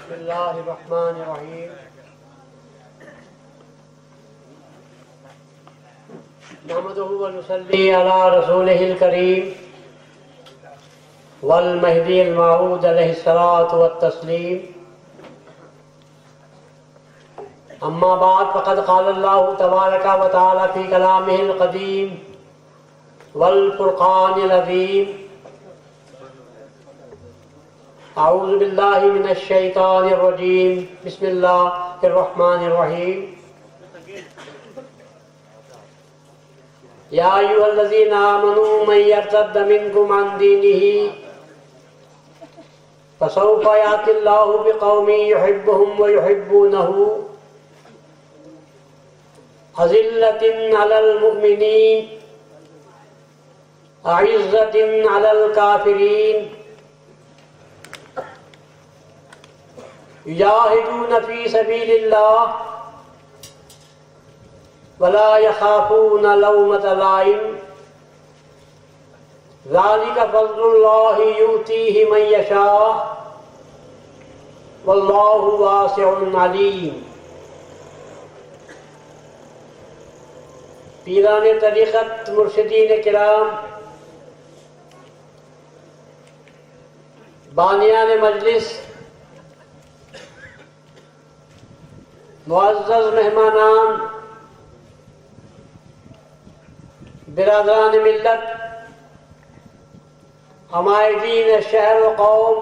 بسم اللہ الرحمن الرحیم نحمدہ ونصلی علی رسولہ الکریم والمہدی الموعود علیہ الصلاۃ والتسلیم اما بعد فقد قال اللہ تبارک و تعالی فی کلامہ القدیم والفرقان العظیم اعوذ باللہ من الشیطان الرجیم بسم اللہ الرحمن الرحیم یا ایھا الذین آمنوا من یرتد منکم عن دینہ فسوف یأتی اللہ بقوم یحبهم ویحبونہ أذلة على المؤمنين أعزة على الكافرين يجاهدون في سبيل الله ولا يخافون لومة لائم ذلك فضل الله يؤتيه من يشاء والله واسع عليم. پیران طریقت، مرشدین کرام، بانیان مجلس، معزز مہمانان، برادران ملت، عمائدین شہر و قوم،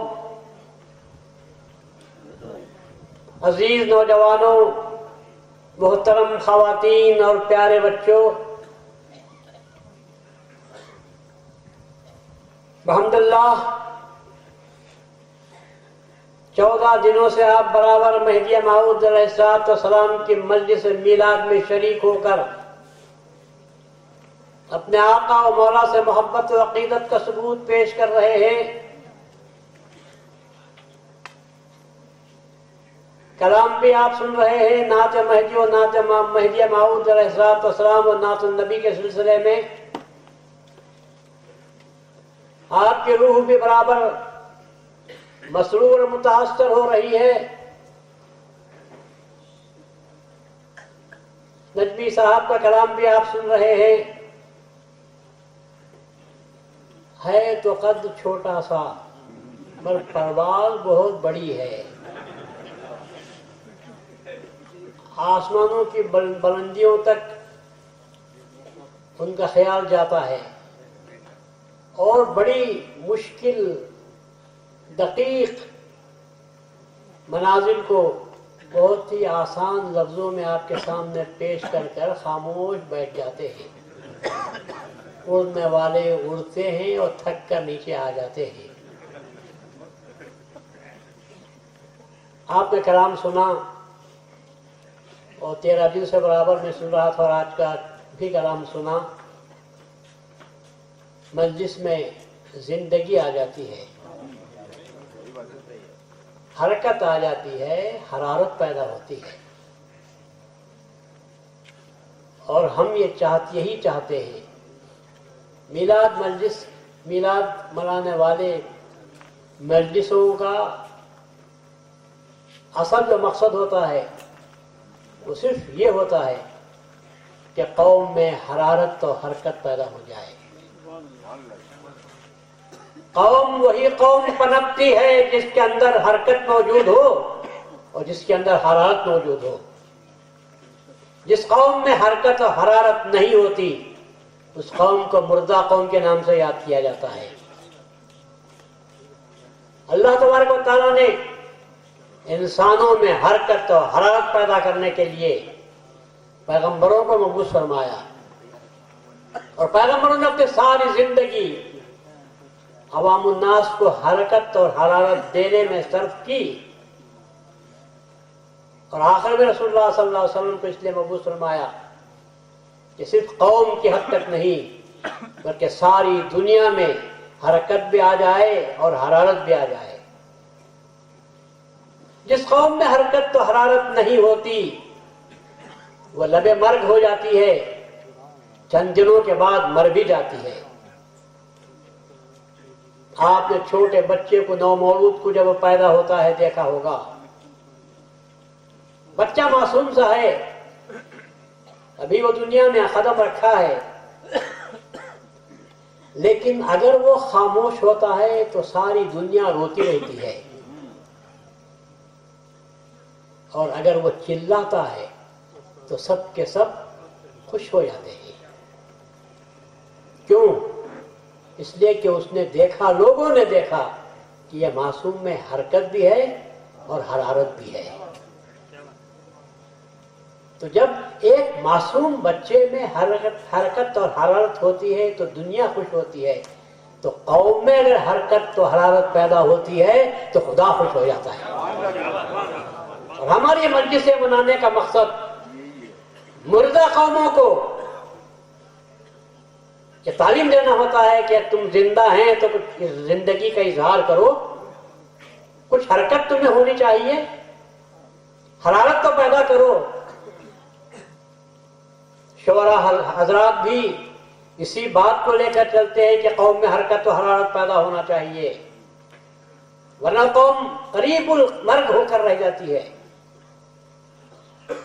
عزیز نوجوانوں، محترم خواتین اور پیارے بچوں، الحمدللہ 14 دنوں سے آپ برابر مہدی موعود علیہ السلام کی مجلس میلاد میں شریک ہو کر اپنے آقا و مولا سے محبت و عقیدت کا ثبوت پیش کر رہے ہیں. کلام بھی آپ سن رہے ہیں، نعت مہدی و نعت مہدی موعود علیہ السلام و نعت النبی کے سلسلے میں آپ کی روح بھی برابر مسرور و متاثر ہو رہی ہے. نجمی صاحب کا کلام بھی آپ سن رہے ہیں. ہے تو قد چھوٹا سا پر پرواز بہت بڑی ہے. آسمانوں کی بلندیوں تک ان کا خیال جاتا ہے اور بڑی مشکل دقیق منازل کو بہت ہی آسان لفظوں میں آپ کے سامنے پیش کر کر خاموش بیٹھ جاتے ہیں. اڑنے والے اڑتے ہیں اور تھک کر نیچے آ جاتے ہیں. آپ نے کلام سنا اور 13 دن سے برابر میں سن رہا تھا اور آج کا بھی کلام سنا. مجلس میں زندگی آ جاتی ہے، حرکت آ جاتی ہے، حرارت پیدا ہوتی ہے، اور ہم یہی چاہتے ہیں. میلاد مجلس، میلاد منانے والے مجلسوں کا اصل جو مقصد ہوتا ہے وہ صرف یہ ہوتا ہے کہ قوم میں حرارت و حرکت پیدا ہو جائے. قوم وہی قوم پنپتی ہے جس کے اندر حرکت موجود ہو اور جس کے اندر حرارت موجود ہو. جس قوم میں حرکت و حرارت نہیں ہوتی اس قوم کو مردہ قوم کے نام سے یاد کیا جاتا ہے. اللہ تبارک و تعالیٰ نے انسانوں میں حرکت و حرارت پیدا کرنے کے لیے پیغمبروں کو مبعوث فرمایا اور پیغمبروں نے اپنی ساری زندگی عوام الناس کو حرکت اور حرارت دینے میں صرف کی. اور آخر میں رسول اللہ صلی اللہ علیہ وسلم کو اس لیے مبعوث فرمایا کہ صرف قوم کی حد تک نہیں بلکہ ساری دنیا میں حرکت بھی آ جائے اور حرارت بھی آ جائے. جس قوم میں حرکت تو حرارت نہیں ہوتی وہ لبے مرگ ہو جاتی ہے، چند دنوں کے بعد مر بھی جاتی ہے. آپ نے چھوٹے بچے کو، نومولود کو جب وہ پیدا ہوتا ہے دیکھا ہوگا بچہ معصوم سا ہے، ابھی وہ دنیا میں قدم رکھا ہے، لیکن اگر وہ خاموش ہوتا ہے تو ساری دنیا روتی رہتی ہے، اور اگر وہ چلاتا ہے تو سب کے سب خوش ہو جاتے ہیں۔ کیوں؟ اس لیے کہ اس نے دیکھا، لوگوں نے دیکھا کہ یہ معصوم میں حرکت بھی ہے اور حرارت بھی ہے۔ تو جب ایک معصوم بچے میں حرکت اور حرارت ہوتی ہے تو دنیا خوش ہوتی ہے، تو قوم میں اگر حرکت تو حرارت پیدا ہوتی ہے تو خدا خوش ہو جاتا ہے۔ اور ہماری مجلسیں منانے کا مقصد مردہ قوموں کو یہ تعلیم دینا ہوتا ہے کہ تم زندہ ہیں تو کچھ زندگی کا اظہار کرو، کچھ حرکت تمہیں ہونی چاہیے، حرارت تو پیدا کرو۔ شعراء حضرات بھی اسی بات کو لے کر چلتے ہیں کہ قوم میں حرکت و حرارت پیدا ہونا چاہیے، ورنہ قوم قریب المرگ ہو کر رہ جاتی ہے۔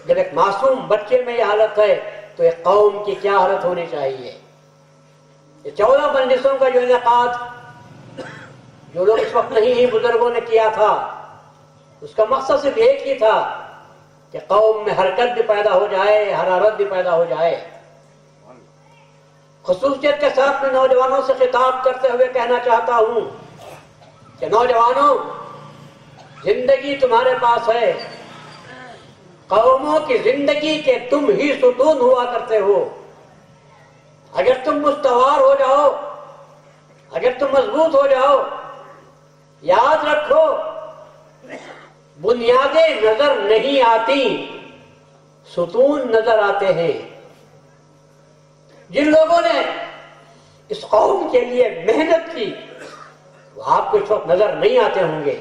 جب ایک معصوم بچے میں یہ حالت ہے تو ایک قوم کی کیا حالت ہونی چاہیے۔ یہ 14 مجلسوں کا جو انعقاد جو لوگ اس وقت نہیں ہی بزرگوں نے کیا تھا، اس کا مقصد صرف ایک ہی تھا کہ قوم میں حرکت بھی پیدا ہو جائے، حرارت بھی پیدا ہو جائے۔ خصوصیت کے ساتھ میں نوجوانوں سے خطاب کرتے ہوئے کہنا چاہتا ہوں کہ نوجوانوں، زندگی تمہارے پاس ہے، قوموں کی زندگی کے تم ہی ستون ہوا کرتے ہو۔ اگر تم مستوار ہو جاؤ، اگر تم مضبوط ہو جاؤ، یاد رکھو بنیادیں نظر نہیں آتی، ستون نظر آتے ہیں۔ جن لوگوں نے اس قوم کے لیے محنت کی وہ آپ کو اس وقت نظر نہیں آتے ہوں گے،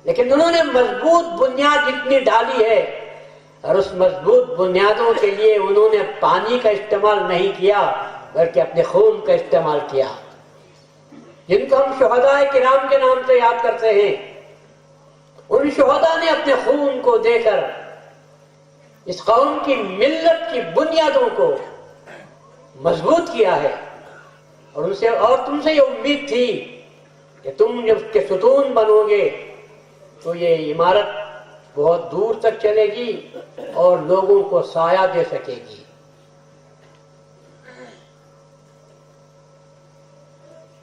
لیکن انہوں نے مضبوط بنیاد اتنی ڈالی ہے، اور اس مضبوط بنیادوں کے لیے انہوں نے پانی کا استعمال نہیں کیا بلکہ اپنے خون کا استعمال کیا۔ جن کو ہم شہداء کرام کے نام سے یاد کرتے ہیں، ان شہداء نے اپنے خون کو دے کر اس قوم کی ملت کی بنیادوں کو مضبوط کیا ہے، اور ان سے اور تم سے یہ امید تھی کہ تم جب اس کے ستون بنو گے تو یہ عمارت بہت دور تک چلے گی اور لوگوں کو سایہ دے سکے گی۔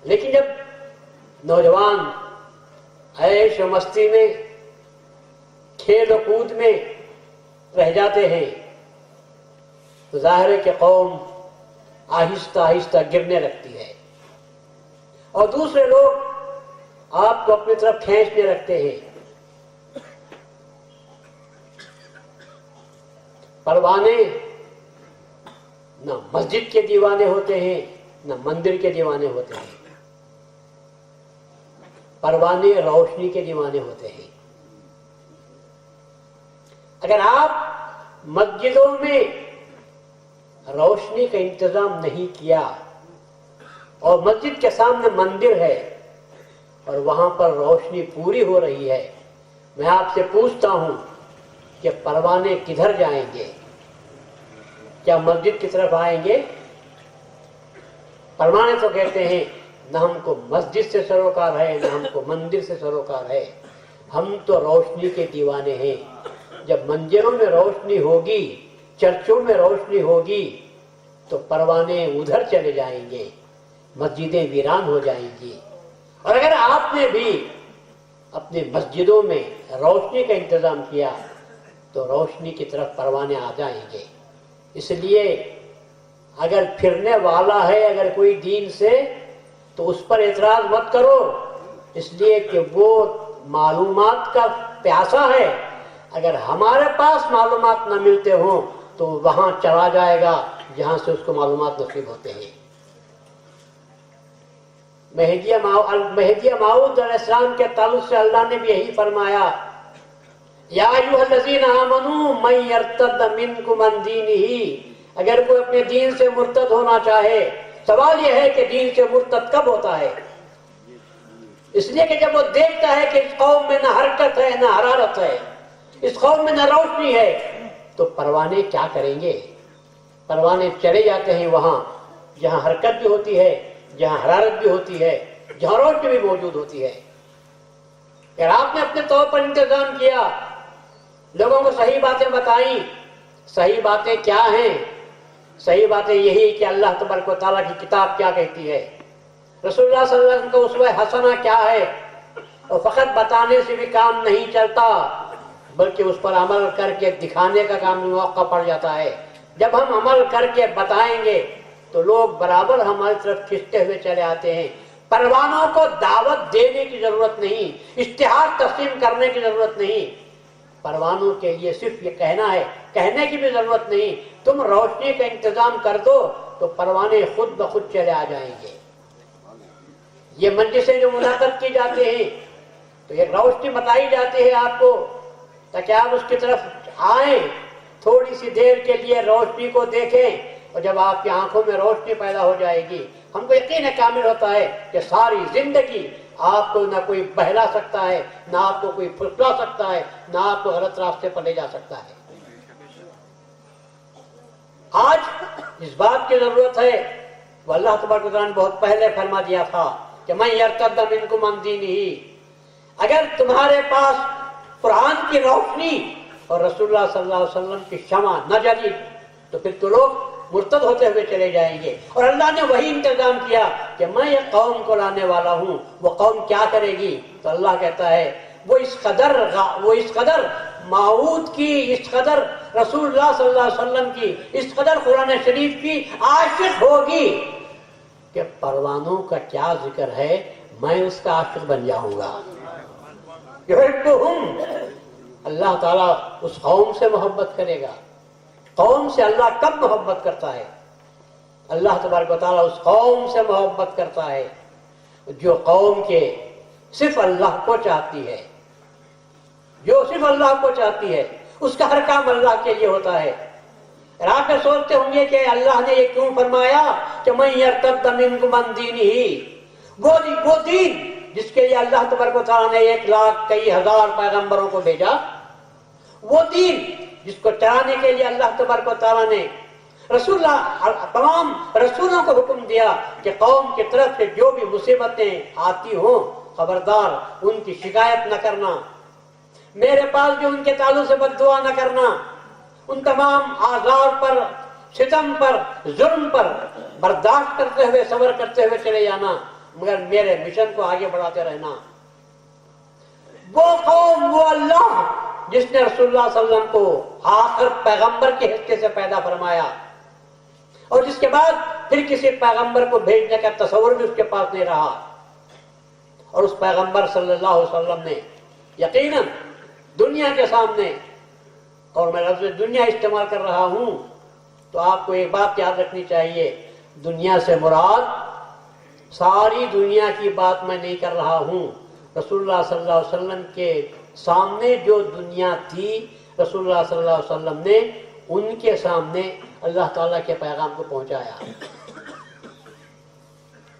لیکن جب نوجوان عیش و مستی میں، کھیل و کود میں رہ جاتے ہیں تو ظاہر ہے کہ قوم آہستہ آہستہ گرنے لگتی ہے، اور دوسرے لوگ آپ کو اپنی طرف کھینچنے لگتے ہیں۔ پروانے نہ مسجد کے دیوانے ہوتے ہیں نہ مندر کے دیوانے ہوتے ہیں، پروانے روشنی کے دیوانے ہوتے ہیں۔ اگر آپ مسجدوں میں روشنی کا انتظام نہیں کیا اور مسجد کے سامنے مندر ہے اور وہاں پر روشنی پوری ہو رہی ہے، میں آپ سے پوچھتا ہوں کہ پروانے کدھر جائیں گے؟ کیا مسجد کی طرف آئیں گے؟ پروانے تو کہتے ہیں نہ ہم کو مسجد سے سروکار ہے نہ ہم کو مندر سے سروکار ہے، ہم تو روشنی کے دیوانے ہیں۔ جب مندروں میں روشنی ہوگی، چرچوں میں روشنی ہوگی تو پروانے ادھر چلے جائیں گے، مسجدیں ویران ہو جائیں گی۔ اور اگر آپ نے بھی اپنے مسجدوں میں روشنی کا انتظام کیا تو روشنی کی طرف پروانے آ جائیں گے۔ اس لیے اگر پھرنے والا ہے اگر کوئی دین سے تو اس پر اعتراض مت کرو، اس لیے کہ وہ معلومات کا پیاسا ہے۔ اگر ہمارے پاس معلومات نہ ملتے ہوں تو وہاں چلا جائے گا جہاں سے اس کو معلومات نصیب ہوتے ہیں۔ مہدی موعود علیہ السلام کے تعلق سے اللہ نے بھی یہی فرمایا، یا ایھا الذین آمنوا من یرتد منکم عن دینہ، اگر کوئی اپنے دین سے مرتد ہونا چاہے۔ سوال یہ ہے کہ دین سے مرتد کب ہوتا ہے؟ اس لیے کہ جب وہ دیکھتا ہے کہ اس قوم میں نہ حرکت ہے نہ حرارت ہے، اس قوم میں نہ روشنی ہے تو پروانے کیا کریں گے؟ پروانے چلے جاتے ہیں وہاں جہاں حرکت بھی ہوتی ہے، جہاں حرارت بھی ہوتی ہے، جہاں روشنی بھی موجود ہوتی ہے۔ اگر آپ نے اپنے طور پر انتظام کیا، لوگوں کو صحیح باتیں بتائیں، صحیح باتیں کیا ہیں؟ صحیح باتیں یہی کہ اللہ تبارک و تعالیٰ کی کتاب کیا کہتی ہے، رسول اللہ صلی اللہ علیہ وسلم کا اسوہ حسنہ کیا ہے، اور فقط بتانے سے بھی کام نہیں چلتا بلکہ اس پر عمل کر کے دکھانے کا کام بھی موقع پڑ جاتا ہے۔ جب ہم عمل کر کے بتائیں گے تو لوگ برابر ہماری طرف کھنچتے ہوئے چلے آتے ہیں۔ پروانوں کو دعوت دینے کی ضرورت نہیں، اشتہار تقسیم کرنے کی ضرورت نہیں، پروانوں کے لیے صرف یہ کہنا ہے، کہنے کی بھی ضرورت نہیں، تم روشنی کا انتظام کر دو تو پروانے خود بخود چلے آ جائیں گے۔ یہ مجلسیں جو منعقد کی جاتے ہیں تو ایک روشنی بتائی جاتی ہے آپ کو تاکہ آپ اس کی طرف آئیں، تھوڑی سی دیر کے لیے روشنی کو دیکھیں، اور جب آپ کی آنکھوں میں روشنی پیدا ہو جائے گی ہم کو یقین کامل ہوتا ہے کہ ساری زندگی آپ کو نہ کوئی بہلا سکتا ہے، نہ آپ کو کوئی پھسلا سکتا ہے، نہ آپ کو غلط راستے پر لے جا سکتا ہے۔ آج اس بات کی ضرورت ہے، وہ اللہ تبارک و تعالیٰ نے بہت پہلے فرما دیا تھا کہ من یرتد منکم عن دینہ، اگر تمہارے پاس قرآن کی روشنی اور رسول اللہ صلی اللہ علیہ وسلم کی شمع نہ جلی تو پھر تو لوگ مرتد ہوتے ہوئے چلے جائیں گے۔ اور اللہ نے وہی انتظام کیا کہ میں یہ قوم کو لانے والا ہوں، وہ قوم کیا کرے گی؟ تو اللہ کہتا ہے وہ اس قدر معود کی، اس قدر رسول اللہ صلی اللہ علیہ وسلم کی، اس قدر قرآن شریف کی عاشق ہوگی کہ پروانوں کا کیا ذکر ہے، میں اس کا عاشق بن جاؤں گا۔ یحبہم، اللہ تعالیٰ اس قوم سے محبت کرے گا۔ قوم سے اللہ کب محبت کرتا ہے؟ اللہ تبارک و تعالیٰ اس قوم سے محبت کرتا ہے جو قوم کے صرف اللہ کو چاہتی ہے، جو صرف اللہ کو چاہتی ہے، اس کا ہر کام اللہ کے لیے ہوتا ہے۔ اور آپ سوچتے ہوں گے کہ اللہ نے یہ کیوں فرمایا کہ من یرتد منکم عن دینہ، وہ دین جس کے لیے اللہ تبارک و تعالیٰ نے 1,00,000 کئی ہزار پیغمبروں کو بھیجا، وہ دین جس کو چلانے کے لیے اللہ تبارک و تعالیٰ نے تمام رسولوں کو حکم دیا کہ قوم کی طرف سے جو بھی مصیبتیں آتی ہوں خبردار ان کی شکایت نہ کرنا، میرے پاس جو ان کے تعلق سے بد دعا نہ کرنا، ان تمام آزار پر، ستم پر، ظلم پر برداشت کرتے ہوئے، صبر کرتے ہوئے چلے جانا، مگر میرے مشن کو آگے بڑھاتے رہنا۔ وہ قوم، وہ اللہ جس نے رسول اللہ صلی اللہ علیہ وسلم کو آخر پیغمبر کے حصے سے پیدا فرمایا، اور جس کے بعد پھر کسی پیغمبر کو بھیجنے کا تصور بھی اس کے پاس نہیں رہا، اور اس پیغمبر صلی اللہ علیہ وسلم نے یقیناً دنیا کے سامنے، اور میں لفظ دنیا استعمال کر رہا ہوں تو آپ کو ایک بات یاد رکھنی چاہیے، دنیا سے مراد ساری دنیا کی بات میں نہیں کر رہا ہوں، رسول اللہ صلی اللہ علیہ وسلم کے سامنے جو دنیا تھی رسول اللہ صلی اللہ علیہ وسلم نے ان کے سامنے اللہ تعالیٰ کے پیغام کو پہنچایا،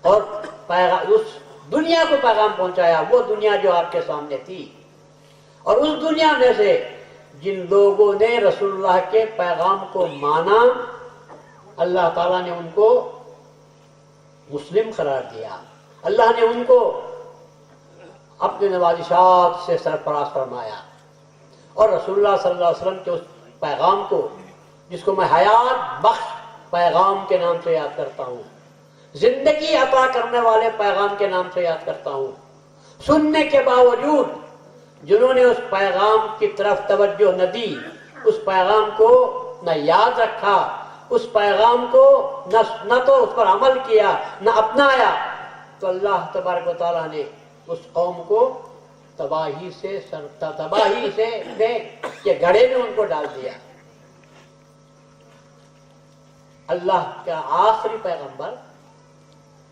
اور اس دنیا کو پیغام پہنچایا، وہ دنیا جو آپ کے سامنے تھی، اور اس دنیا میں سے جن لوگوں نے رسول اللہ کے پیغام کو مانا اللہ تعالیٰ نے ان کو مسلم قرار دیا، اللہ نے ان کو اپنے نوازشات سے سرفراز فرمایا، اور رسول اللہ صلی اللہ علیہ وسلم کے اس پیغام کو جس کو میں حیات بخش پیغام کے نام سے یاد کرتا ہوں، زندگی عطا کرنے والے پیغام کے نام سے یاد کرتا ہوں، سننے کے باوجود جنہوں نے اس پیغام کی طرف توجہ نہ دی، اس پیغام کو نہ یاد رکھا، اس پیغام کو نہ تو اس پر عمل کیا، نہ اپنایا، تو اللہ تبارک و تعالیٰ نے اس قوم کو تباہی سے کے گڑھے میں ان کو ڈال دیا۔ اللہ کا آخری پیغمبر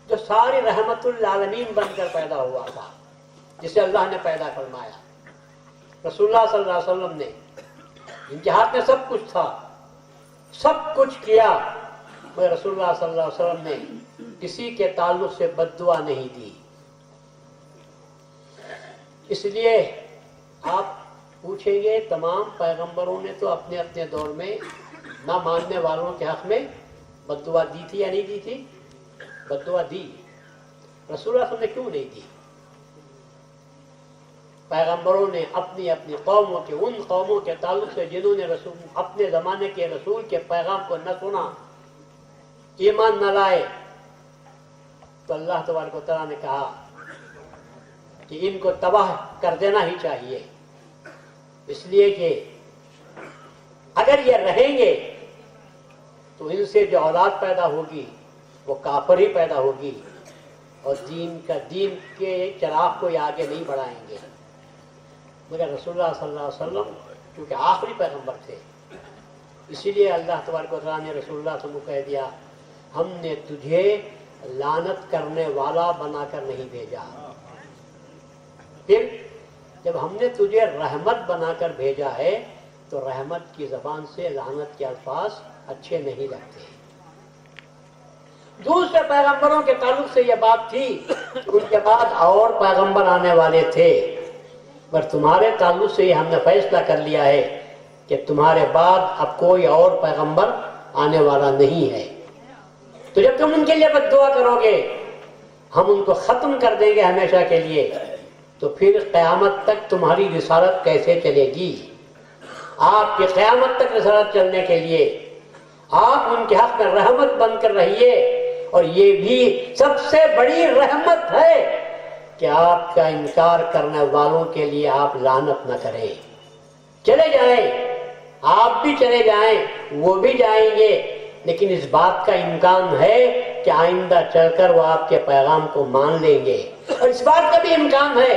جو ساری رحمت للعالمین بن کر پیدا ہوا تھا، جسے اللہ نے پیدا فرمایا، رسول اللہ صلی اللہ علیہ وسلم نے، جن کے ہاتھ میں سب کچھ تھا، سب کچھ کیا، مگر رسول اللہ صلی اللہ علیہ وسلم نے کسی کے تعلق سے بد دعا نہیں دی۔ اس لیے آپ پوچھیں پوچھیں گے تمام پیغمبروں نے تو اپنے اپنے دور میں نہ ماننے والوں کے حق میں بد دعا دی تھی یا نہیں دی تھی؟ بد دعا دی. رسول اللہ صلی اللہ علیہ وسلم نے کیوں نہیں دی؟ پیغمبروں نے اپنی اپنی قوموں کے ان قوموں کے تعلق سے جنہوں نے رسول اپنے زمانے کے رسول کے پیغام کو نہ سنا، ایمان نہ لائے، تو اللہ تبارک و تعالیٰ نے کہا کہ ان کو تباہ کر دینا ہی چاہیے، اس لیے کہ اگر یہ رہیں گے تو ان سے جو اولاد پیدا ہوگی وہ کافر ہی پیدا ہوگی اور دین کے چراغ کو یہ آگے نہیں بڑھائیں گے. مگر رسول اللہ صلی اللہ علیہ وسلم کیونکہ آخری پیغمبر تھے، اسی لیے اللہ تبارک و تعالیٰ نے رسول اللہ صلی اللہ علیہ وسلم کو کہہ دیا ہم نے تجھے لعنت کرنے والا بنا کر نہیں بھیجا. پھر جب ہم نے تجھے رحمت بنا کر بھیجا ہے تو رحمت کی زبان سے لعنت کے الفاظ اچھے نہیں لگتے. دوسرے پیغمبروں کے تعلق سے یہ بات تھی ان کے بعد اور پیغمبر آنے والے تھے، پر تمہارے تعلق سے یہ ہم نے فیصلہ کر لیا ہے کہ تمہارے بعد اب کوئی اور پیغمبر آنے والا نہیں ہے. تو جب تم ان کے لیے بد دعا کرو گے ہم ان کو ختم کر دیں گے ہمیشہ کے لیے، تو پھر قیامت تک تمہاری رسالت کیسے چلے گی؟ آپ کی قیامت تک رسالت چلنے کے لیے آپ ان کے حق میں رحمت بن کر رہیے. اور یہ بھی سب سے بڑی رحمت ہے کہ آپ کا انکار کرنے والوں کے لیے آپ لعنت نہ کریں. چلے جائیں، آپ بھی چلے جائیں، وہ بھی جائیں گے، لیکن اس بات کا امکان ہے کہ آئندہ چل کر وہ آپ کے پیغام کو مان لیں گے. اور اس بات کا بھی امکان ہے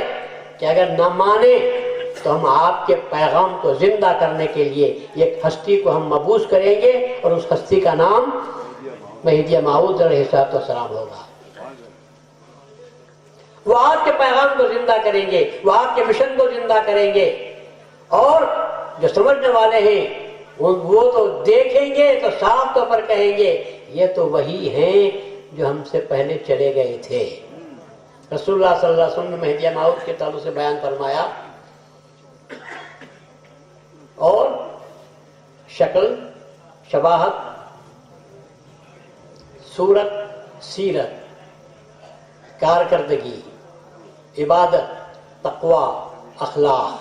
کہ اگر نہ مانے تو ہم آپ کے پیغام کو زندہ کرنے کے لیے ایک ہستی کو ہم مبعوث کریں گے اور اس ہستی کا نام مہدی موعود علیہ السلام ہوگا. وہ آپ کے پیغام کو زندہ کریں گے، وہ آپ کے مشن کو زندہ کریں گے، اور جو سمجھنے والے ہیں وہ تو دیکھیں گے تو صاف طور پر کہیں گے یہ تو وہی ہیں جو ہم سے پہلے چلے گئے تھے. رسول اللہ صلی اللہ علیہ وسلم نے مہدی موعود کے تعلق سے بیان فرمایا، اور شکل، شباہت، صورت، سیرت، کارکردگی، عبادت، تقوی، اخلاق،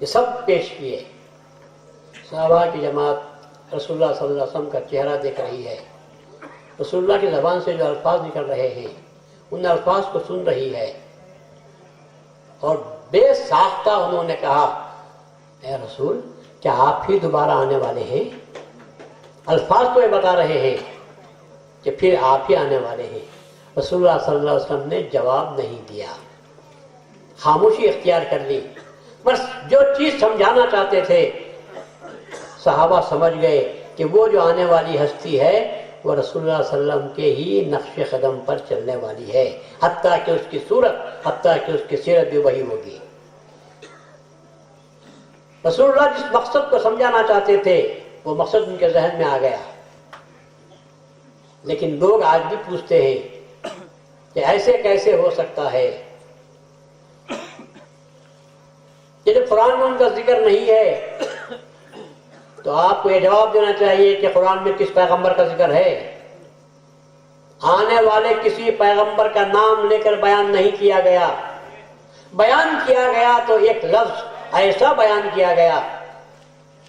یہ سب پیش کیے. صحابہ کی جماعت رسول اللہ صلی اللہ علیہ وسلم کا چہرہ دیکھ رہی ہے، رسول اللہ کی زبان سے جو الفاظ نکل رہے ہیں ان الفاظ کو سن رہی ہے، اور بے ساختہ انہوں نے کہا اے رسول کیا آپ ہی دوبارہ آنے والے ہیں؟ الفاظ تو یہ بتا رہے ہیں کہ پھر آپ ہی آنے والے ہیں. رسول اللہ صلی اللہ علیہ وسلم نے جواب نہیں دیا، خاموشی اختیار کر لی. بس جو چیز سمجھانا چاہتے تھے صحابہ سمجھ گئے کہ وہ جو آنے والی ہستی ہے وہ رسول اللہ صلی اللہ علیہ وسلم کے ہی نقش قدم پر چلنے والی ہے، حتیٰ کہ اس کی صورت، حتیٰ کہ اس کی سیرت بھی وہی ہوگی. رسول اللہ جس مقصد کو سمجھانا چاہتے تھے وہ مقصد ان کے ذہن میں آ گیا. لیکن لوگ آج بھی پوچھتے ہیں کہ ایسے کیسے ہو سکتا ہے؟ کہ جب قرآن میں ان کا ذکر نہیں ہے تو آپ کو یہ جواب دینا چاہیے کہ قرآن میں کس پیغمبر کا ذکر ہے؟ آنے والے کسی پیغمبر کا نام لے کر بیان نہیں کیا گیا. بیان کیا گیا تو ایک لفظ ایسا بیان کیا گیا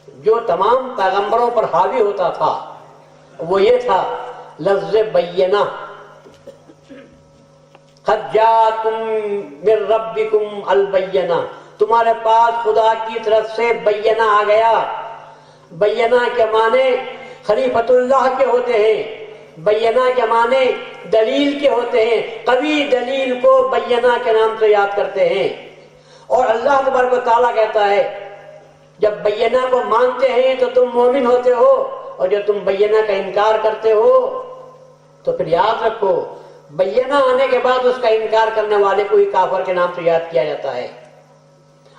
جو تمام پیغمبروں پر حاوی ہوتا تھا، وہ یہ تھا لفظ بینہ. قد جاءکم من ربکم البینہ، تمہارے پاس خدا کی طرف سے بینہ آ گیا. بینہ کے معنی خلیفۃ اللہ کے ہوتے ہیں، بینہ کے معنی دلیل کے ہوتے ہیں. قوی دلیل کو بینہ کے نام سے یاد کرتے ہیں. اور اللہ تبارک و تعالیٰ کہتا ہے جب بینہ کو مانتے ہیں تو تم مومن ہوتے ہو، اور جب تم بینہ کا انکار کرتے ہو تو پھر یاد رکھو بینہ آنے کے بعد اس کا انکار کرنے والے کو ہی کافر کے نام سے یاد کیا جاتا ہے.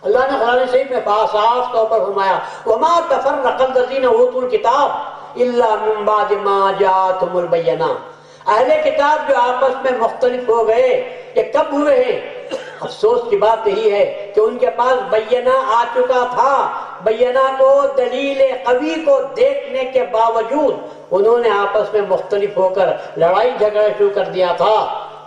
اللہ نے قرآن شریف میں صاف طور پر فرمایا وَمَا تَفَرَّقَ الَّذِينَ أُوتُوا الْكِتَابَ إِلَّا مِن بَعْدِ مَا جَاءَتْهُمُ الْبَيِّنَةُ. اہل کتاب جو آپس میں مختلف ہو گئے یہ کب ہوئے ہیں؟ افسوس کی بات یہی ہے کہ ان کے پاس بینہ آ چکا تھا، بینہ کو، دلیل قوی کو دیکھنے کے باوجود انہوں نے آپس میں مختلف ہو کر لڑائی جھگڑا شروع کر دیا تھا۔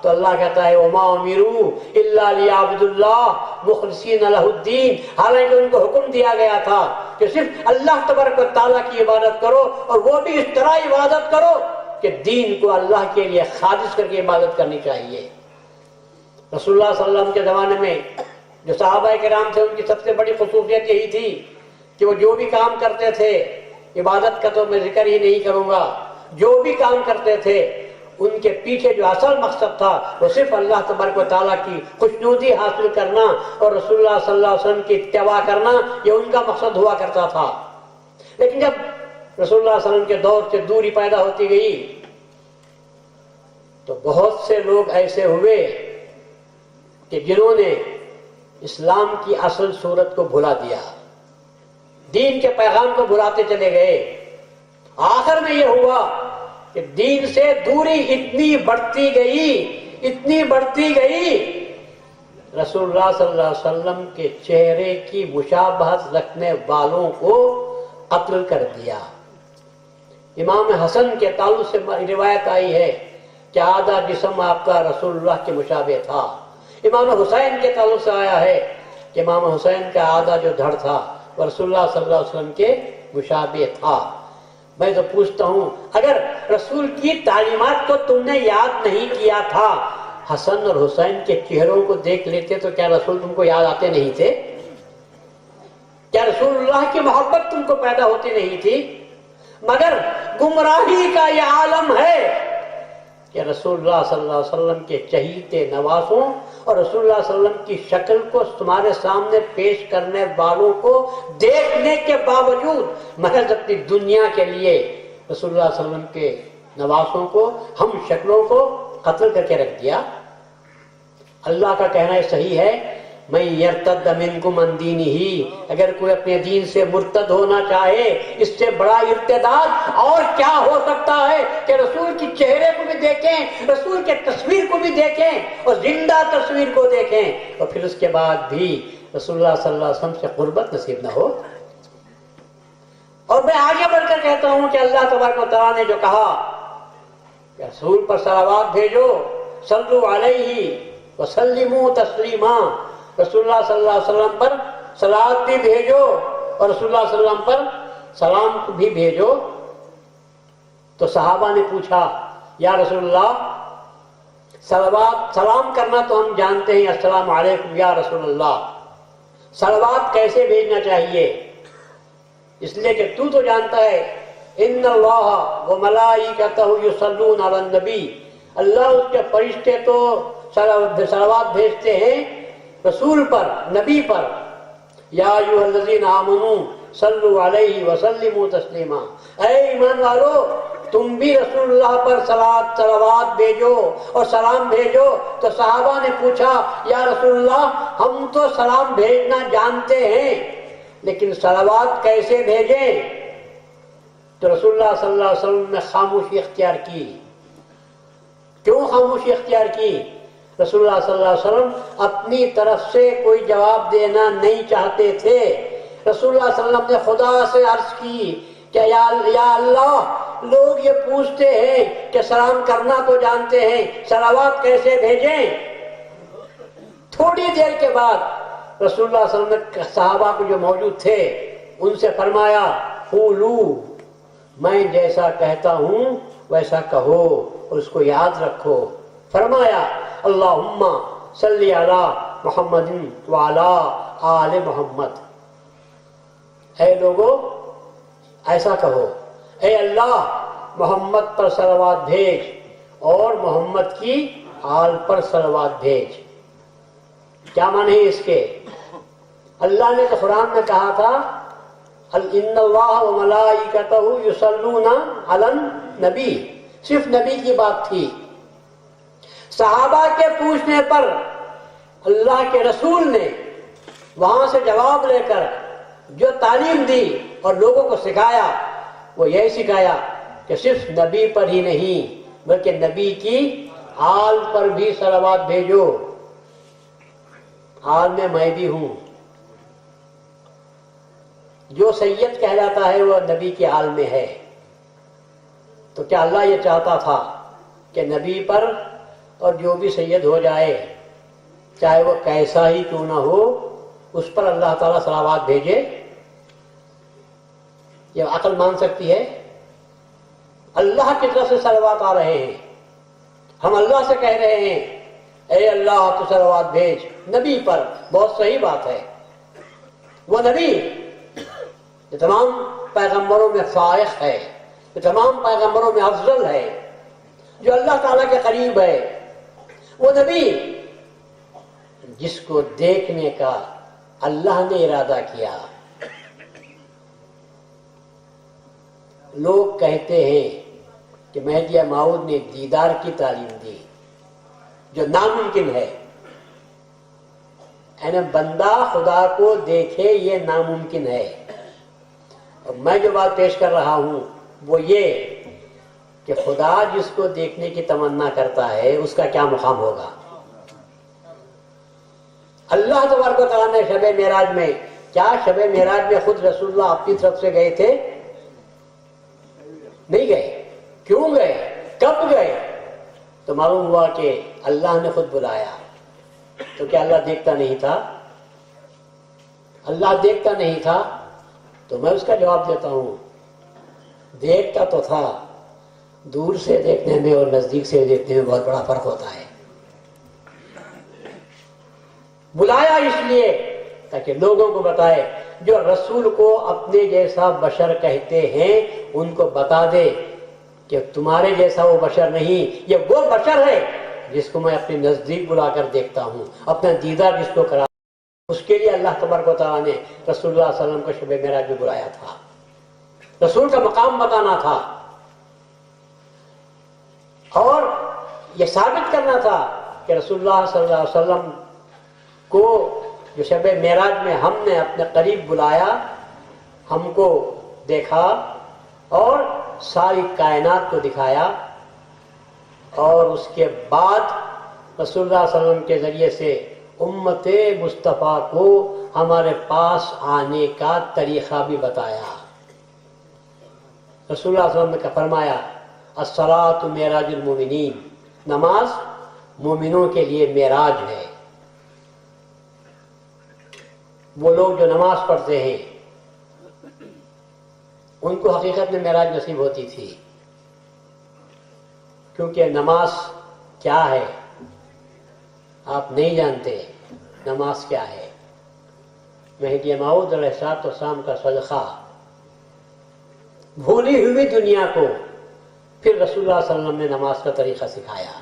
تو اللہ کہتا ہے وما امروا الا لیعبدوا اللہ مخلصین لہ الدین، حالانکہ ان کو حکم دیا گیا تھا کہ صرف اللہ تبارک و تعالیٰ کی عبادت کرو، اور وہ بھی اس طرح عبادت کرو کہ دین کو اللہ کے لیے خالص کر کے عبادت کرنی چاہیے۔ رسول اللہ صلی اللہ علیہ وسلم کے زمانے میں جو صحابہ کرام تھے ان کی سب سے بڑی خصوصیت یہی تھی کہ وہ جو بھی کام کرتے تھے، عبادت کا تو میں ذکر ہی نہیں کروں گا، جو بھی کام کرتے تھے ان کے پیچھے جو اصل مقصد تھا وہ صرف اللہ تبارک و تعالیٰ کی خوشنودی حاصل کرنا اور رسول اللہ صلی اللہ علیہ وسلم کی اتباع کرنا، یہ ان کا مقصد ہوا کرتا تھا۔ لیکن جب رسول اللہ صلی اللہ علیہ وسلم کے دور سے دوری پیدا ہوتی گئی تو بہت سے لوگ ایسے ہوئے کہ جنہوں نے اسلام کی اصل صورت کو بھلا دیا، دین کے پیغام کو بھلاتے چلے گئے۔ آخر میں یہ ہوا کہ دین سے دوری اتنی بڑھتی گئی، رسول اللہ صلی اللہ علیہ وسلم کے چہرے کی مشابہت رکھنے والوں کو قتل کر دیا۔ امام حسن کے تعلق سے روایت آئی ہے کہ آدھا جسم آپ کا رسول اللہ کے مشابہ تھا۔ امام حسین کے تعلق سے آیا ہے کہ امام حسین کا آدھا جو دھڑ تھا وہ رسول اللہ صلی اللہ علیہ وسلم کے مشابہ تھا۔ میں تو پوچھتا ہوں، اگر رسول کی تعلیمات کو تم نے یاد نہیں کیا تھا، حسن اور حسین کے چہروں کو دیکھ لیتے تو کیا رسول تم کو یاد آتے نہیں تھے؟ کیا رسول اللہ کی محبت تم کو پیدا ہوتی نہیں تھی؟ مگر گمراہی کا یہ عالم ہے کہ رسول اللہ صلی اللہ علیہ وسلم کے چہیتے نوازوں اور رسول اللہ صلی اللہ علیہ وسلم کی شکل کو تمہارے سامنے پیش کرنے والوں کو دیکھنے کے باوجود محض اپنی دنیا کے لیے رسول اللہ صلی اللہ علیہ وسلم کے نوازوں کو، ہم شکلوں کو قتل کر کے رکھ دیا۔ اللہ کا کہنا ہے صحیح ہے، میں یرتد منکم عن دینہ، اگر کوئی اپنے دین سے مرتد ہونا چاہے، اس سے بڑا ارتداد اور کیا ہو سکتا ہے کہ رسول کی چہرے کو بھی دیکھیں، رسول کے تصویر کو بھی دیکھیں اور زندہ تصویر کو دیکھیں، اور پھر اس کے بعد بھی رسول اللہ صلی اللہ علیہ وسلم سے قربت نصیب نہ ہو۔ اور میں آگے بڑھ کر کہتا ہوں کہ اللہ تبارک و تعالیٰ نے جو کہا کہ رسول پر صلوات بھیجو، صلو علیہ وسلموا تسلیما، رسول اللہ صلی اللہ علیہ وسلم پر صلوات بھی بھیجو اور رسول اللہ صلی اللہ علیہ وسلم پر سلام بھی بھیجو۔ تو صحابہ نے پوچھا یا رسول اللہ، سلام کرنا تو ہم جانتے ہیں، السلام علیکم یا رسول اللہ، صلوات کیسے بھیجنا چاہیے؟ اس لیے کہ تو جانتا ہے ان اللہ وملائکتہ یصلون علی النبی، اللہ اس کے فرشتے تو صلوات بھیجتے ہیں رسول پر، نبی پر، یا ایھا الذین آمنوا صلوا علیہ وسلموا تسلیما، اے ایمان والو تم بھی رسول اللہ پر صلوات بھیجو اور سلام بھیجو۔ تو صحابہ نے پوچھا یا رسول اللہ، ہم تو سلام بھیجنا جانتے ہیں لیکن صلوات کیسے بھیجیں؟ تو رسول اللہ صلی اللہ علیہ وسلم نے خاموشی اختیار کی۔ کیوں خاموشی اختیار کی؟ رسول اللہ صلی اللہ علیہ وسلم اپنی طرف سے کوئی جواب دینا نہیں چاہتے تھے۔ رسول اللہ صلی اللہ علیہ وسلم نے خدا سے عرض کی کہ یا اللہ، لوگ یہ پوچھتے ہیں کہ سلام کرنا تو جانتے ہیں، صلوات کیسے بھیجیں؟ تھوڑی دیر کے بعد رسول اللہ صلی اللہ علیہ وسلم نے صحابہ کو جو موجود تھے ان سے فرمایا قولو، میں جیسا کہتا ہوں ویسا کہو اور اس کو یاد رکھو۔ فرمایا اللہم صلی علی محمد وعلی آل محمد، اے لوگو ایسا کہو، اے اللہ محمد پر صلوات بھیج اور محمد کی آل پر صلوات بھیج۔ کیا معنی ہے اس کے؟ اللہ نے تو قرآن میں کہا تھا ان اللہ وملائکتہ یصلون علی النبی، صرف نبی کی بات تھی۔ صحابہ کے پوچھنے پر اللہ کے رسول نے وہاں سے جواب لے کر جو تعلیم دی اور لوگوں کو سکھایا وہ یہی سکھایا کہ صرف نبی پر ہی نہیں بلکہ نبی کی آل پر بھی صلوات بھیجو۔ حال میں میں بھی ہوں. جو سید کہلاتا ہے وہ نبی کے حال میں ہے. تو کیا اللہ یہ چاہتا تھا کہ نبی پر اور جو بھی سید ہو جائے چاہے وہ کیسا ہی کیوں نہ ہو اس پر اللہ تعالیٰ صلوات بھیجے؟ یہ عقل مان سکتی ہے؟ اللہ کی طرف سے صلوات آ رہے ہیں. ہم اللہ سے کہہ رہے ہیں اے اللہ تو صلوات بھیج نبی پر. بہت صحیح بات ہے. وہ نبی جو تمام پیغمبروں میں فائق ہے، جو تمام پیغمبروں میں افضل ہے، جو اللہ تعالیٰ کے قریب ہے، وہ نبی جس کو دیکھنے کا اللہ نے ارادہ کیا. لوگ کہتے ہیں کہ مہدی موعود نے دیدار کی تعلیم دی جو ناممکن ہے. یعنی بندہ خدا کو دیکھے یہ ناممکن ہے. اور میں جو بات پیش کر رہا ہوں وہ یہ کہ خدا جس کو دیکھنے کی تمنا کرتا ہے اس کا کیا مقام ہوگا. اللہ تبارک و تعالیٰ نے شب معراج میں، کیا شب معراج میں خود رسول اللہ اپنی طرف سے گئے تھے؟ نہیں گئے. کیوں گئے؟ کب گئے؟ تو معلوم ہوا کہ اللہ نے خود بلایا. تو کیا اللہ دیکھتا نہیں تھا؟ اللہ دیکھتا نہیں تھا. تو میں اس کا جواب دیتا ہوں دیکھتا تو تھا. دور سے دیکھنے میں اور نزدیک سے دیکھنے میں بہت بڑا فرق ہوتا ہے. بلایا اس لیے تاکہ لوگوں کو بتائے، جو رسول کو اپنے جیسا بشر کہتے ہیں ان کو بتا دے کہ تمہارے جیسا وہ بشر نہیں، یہ وہ بشر ہے جس کو میں اپنے نزدیک بلا کر دیکھتا ہوں، اپنا دیدار جس کو کرا. اس کے لیے اللہ تبارک و تعالیٰ نے رسول اللہ صلی اللہ علیہ وسلم کو شب معراج میں بلایا تھا. رسول کا مقام بتانا تھا اور یہ ثابت کرنا تھا کہ رسول اللہ صلی اللہ علیہ وسلم کو جو شب معراج میں ہم نے اپنے قریب بلایا، ہم کو دیکھا اور ساری کائنات کو دکھایا. اور اس کے بعد رسول اللہ صلی اللہ علیہ وسلم کے ذریعے سے امت مصطفیٰ کو ہمارے پاس آنے کا طریقہ بھی بتایا. رسول اللہ صلی اللہ علیہ وسلم نے فرمایا الصلاۃ معراج المومنین، نماز مومنوں کے لیے معراج ہے. وہ لوگ جو نماز پڑھتے ہیں ان کو حقیقت میں معراج نصیب ہوتی تھی. کیونکہ نماز کیا ہے آپ نہیں جانتے. نماز کیا ہے؟ مہدی موعود علیہ الصلوۃ والسلام کا صدقہ بھولی ہوئی دنیا کو پھر رسول اللہ صلی اللہ علیہ وسلم نے نماز کا طریقہ سکھایا.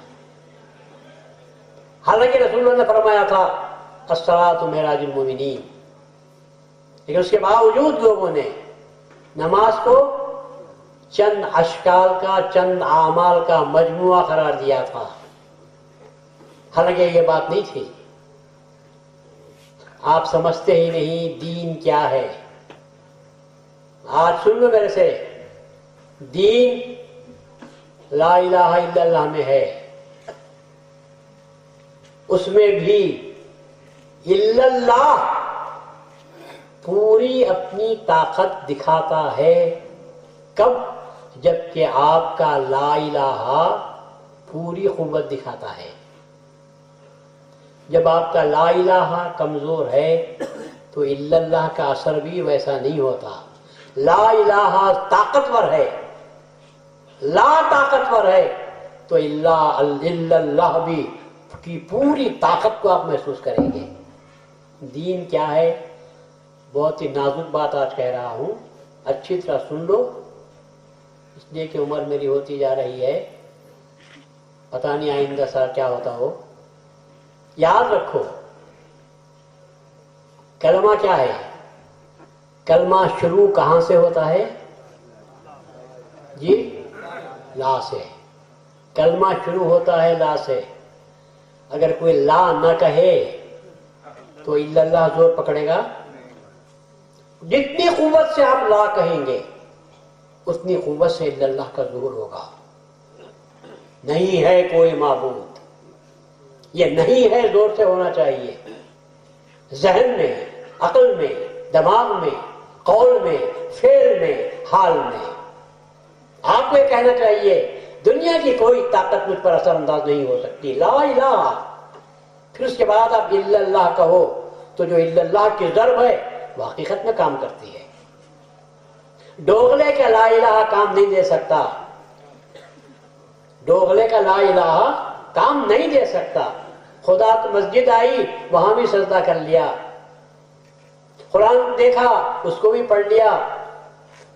حالانکہ رسول اللہ نے فرمایا تھا الصلاۃ معراج المومنین، لیکن اس کے باوجود لوگوں نے نماز کو چند اشکال کا، چند اعمال کا مجموعہ قرار دیا تھا. حالانکہ یہ بات نہیں تھی. آپ سمجھتے ہی نہیں دین کیا ہے. آج سن لو میرے سے، دین لا الہ الا اللہ میں ہے. اس میں بھی الا اللہ پوری اپنی طاقت دکھاتا ہے. کب؟ جبکہ آپ کا لا الہ پوری قوت دکھاتا ہے. جب آپ کا لا الہ کمزور ہے تو الا اللہ کا اثر بھی ویسا نہیں ہوتا. لا الہ طاقتور ہے، لا طاقتور ہے تو الا اللہ بھی کی پوری طاقت کو آپ محسوس کریں گے. دین کیا ہے؟ بہت ہی نازک بات آج کہہ رہا ہوں، اچھی طرح سن لو، اس لیے کہ عمر میری ہوتی جا رہی ہے، پتہ نہیں آئندہ سال کیا ہوتا ہو. یاد رکھو کلمہ کیا ہے؟ کلمہ شروع کہاں سے ہوتا ہے؟ جی لا سے. کلمہ شروع ہوتا ہے لا سے. اگر کوئی لا نہ کہے تو الا اللہ زور پکڑے گا. جتنی قوت سے آپ لا کہیں گے اتنی قوت سے الا اللہ کا ظہور ہوگا. نہیں ہے کوئی معبود، یہ نہیں ہے زور سے ہونا چاہیے. ذہن میں، عقل میں، دماغ میں، قول میں، فعل میں، حال میں۔ آپ کو یہ کہنا چاہیے دنیا کی کوئی طاقت مجھ پر اثر انداز نہیں ہو سکتی، لا الہ۔ پھر اس کے بعد آپ الا اللہ کہو تو جو الا اللہ کی ضرب ہے وہ حقیقت میں کام کرتی ہے۔ ڈوغلے کا لا الہ کام نہیں دے سکتا، ڈوغلے کا لا الہ کام نہیں دے سکتا۔ خدا تو مسجد آئی وہاں بھی سجدہ کر لیا، قرآن دیکھا اس کو بھی پڑھ لیا،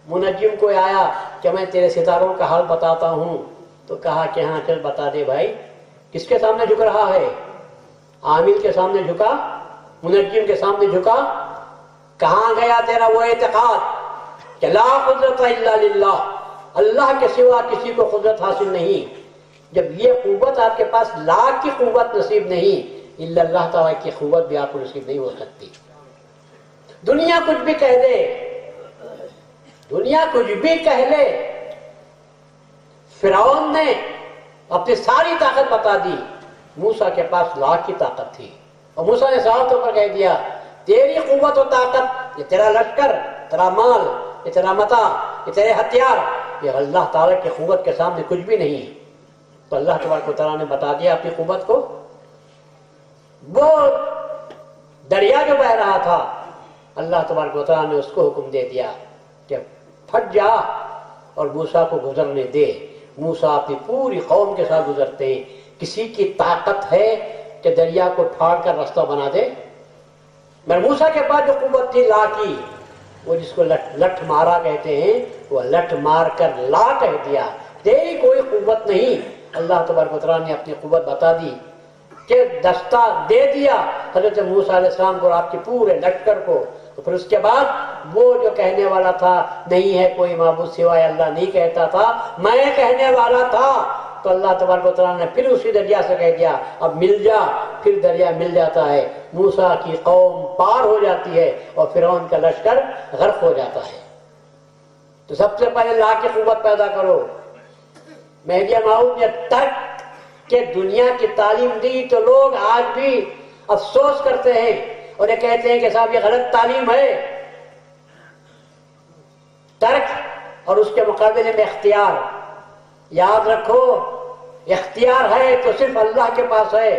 منجم کوئی آیا کہ میں تیرے ستاروں کا حال بتاتا ہوں تو کہا کہ ہاں چل بتا دے بھائی۔ کس کے سامنے جھک رہا ہے؟ عامل کے سامنے جھکا، منجم کے سامنے جھکا؟ کہاں گیا تیرا وہ اعتقاد کہ لا قدرت الا للہ، اللہ کے سوا کسی کو قدرت حاصل نہیں؟ جب یہ قوت آپ کے پاس، لاکھ کی قوت نصیب نہیں، الا اللہ تعالیٰ کی قوت بھی آپ کو نصیب نہیں ہو سکتی۔ دنیا کچھ بھی کہہ دے، دنیا کچھ بھی کہہ لے، فرعون نے اپنی ساری طاقت بتا دی، موسیٰ کے پاس لاکھ کی طاقت تھی، اور موسیٰ نے صاف طور پر کہہ دیا تیری قوت و طاقت، یہ تیرا لشکر، تیرا مال، یہ تیرا متاع، یہ تیرے ہتھیار، یہ اللہ تعالیٰ کی قوت کے سامنے کچھ بھی نہیں۔ تو اللہ تبارک و تعالیٰ نے بتا دیا اپنی قوت کو۔ وہ دریا جو بہ رہا تھا، اللہ تبارک و تعالیٰ نے اس کو حکم دے دیا کہ پھٹ جا اور موسیٰ کو گزرنے دے۔ موسیٰ اپنی پوری قوم کے ساتھ گزرتے ہیں۔ کسی کی طاقت ہے کہ دریا کو پھاڑ کر راستہ بنا دے؟ مگر موسیٰ کے پاس جو قوت تھی لا کی، وہ جس کو لٹ مارا کہتے ہیں، وہ لٹ مار کر لا کہہ دیا، تیری کوئی قوت نہیں۔ اللہ تبارک و تعالیٰ نے اپنی قوت بتا دی کہ دستہ دے دیا حضرت موسیٰ علیہ السلام کو اور آپ کے پورے لشکر کو۔ تو پھر اس کے بعد وہ جو کہنے والا تھا نہیں ہے کوئی معبود سوائے اللہ، نہیں کہتا تھا، میں کہنے والا تھا، تو اللہ تبارک و تعالیٰ نے پھر اسی دریا سے کہہ دیا اب مل جا، پھر دریا مل جاتا ہے، موسیٰ کی قوم پار ہو جاتی ہے اور فرعون کا لشکر غرق ہو جاتا ہے۔ تو سب سے پہلے لا کی قوت پیدا کرو۔ مہدی موعود نے ترک کے دنیا کی تعلیم دی تو لوگ آج بھی افسوس کرتے ہیں اور یہ کہتے ہیں کہ صاحب یہ غلط تعلیم ہے۔ ترک اور اس کے مقابلے میں اختیار، یاد رکھو اختیار ہے تو صرف اللہ کے پاس ہے،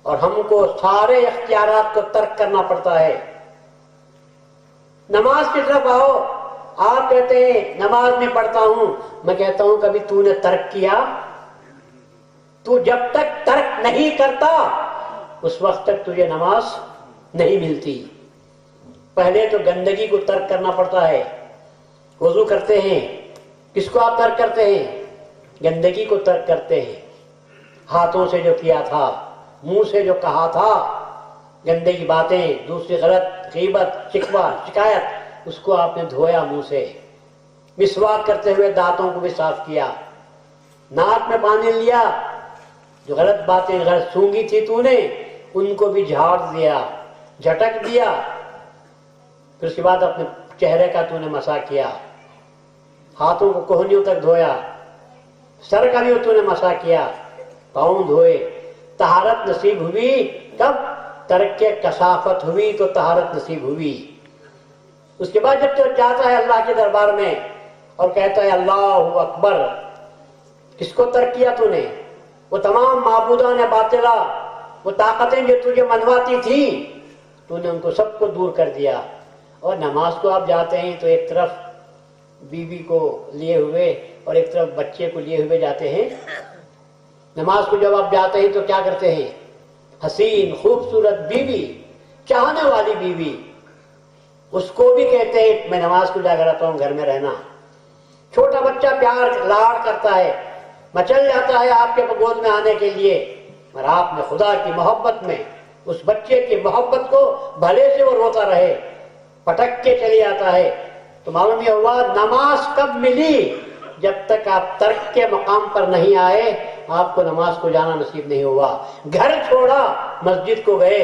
اور ہم کو سارے اختیارات کو ترک کرنا پڑتا ہے۔ نماز کی طرف آؤ، آپ کہتے ہیں نماز نہیں پڑھتا ہوں، میں کہتا ہوں کبھی تو نے ترک کیا؟ تو جب تک ترک نہیں کرتا اس وقت تک تجھے نماز نہیں ملتی۔ پہلے تو گندگی کو ترک کرنا پڑتا ہے۔ وضو کرتے ہیں، کس کو آپ ترک کرتے ہیں؟ گندگی کو ترک کرتے ہیں۔ ہاتھوں سے جو کیا تھا، منہ سے جو کہا تھا، گندگی باتیں، دوسری غلط غیبت، شکوہ، شکایت، اس کو آپ نے دھویا منہ سے۔ مسواک کرتے ہوئے دانتوں کو بھی صاف کیا، ناک میں پانی لیا، جو غلط باتیں غلط سونگی تھی تو نے ان کو بھی جھاڑ دیا، جھٹک دیا۔ پھر اس کے بعد اپنے چہرے کا تو نے مسح کیا، ہاتھوں کو کوہنیوں تک دھویا، سر کا بھی تو نے مسح کیا، پاؤں دھوئے۔ طہارت نصیب ہوئی کب؟ ترک کے کثافت ہوئی تو طہارت نصیب ہوئی۔ اس کے بعد جب تو جاتا ہے اللہ کے دربار میں اور کہتا ہے اللہ اکبر، کس کو ترک کیا تو نے؟ وہ تمام معبودان باطلہ، وہ طاقتیں جو تجھے منواتی تھیں، تو نے ان کو سب کو دور کر دیا۔ اور نماز کو آپ جاتے ہیں تو ایک طرف بیوی کو لیے ہوئے اور ایک طرف بچے کو لیے ہوئے جاتے ہیں۔ نماز کو جب آپ جاتے ہیں تو کیا کرتے ہیں؟ حسین خوبصورت بیوی، چاہنے والی بیوی، اس کو بھی کہتے ہیں میں نماز کو جا کر آتا ہوں، گھر میں رہنا۔ چھوٹا بچہ پیار لاڑ کرتا ہے، مچل جاتا ہے آپ کے گود میں آنے کے لیے، اور آپ نے خدا کی محبت میں اس بچے کی محبت کو بھلے سے وہ روتا رہے، پٹک کے چلی آتا ہے۔ تو معلوم یہ ہوا نماز کب ملی؟ جب تک آپ ترک کے مقام پر نہیں آئے آپ کو نماز کو جانا نصیب نہیں ہوا۔ گھر چھوڑا، مسجد کو گئے،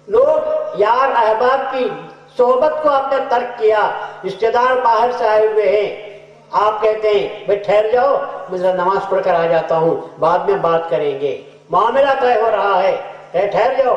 لوگ یار احباب کی صحبت کو آپ نے ترک کیا، رشتہ دار باہر سے آئے ہوئے ہیں، آپ کہتے ہیں بھائی ٹھہر جاؤ میں ذرا نماز پڑھ کر آ جاتا ہوں، بعد میں بات کریں گے، معاملہ طے ہو رہا ہے، ٹھہر جاؤ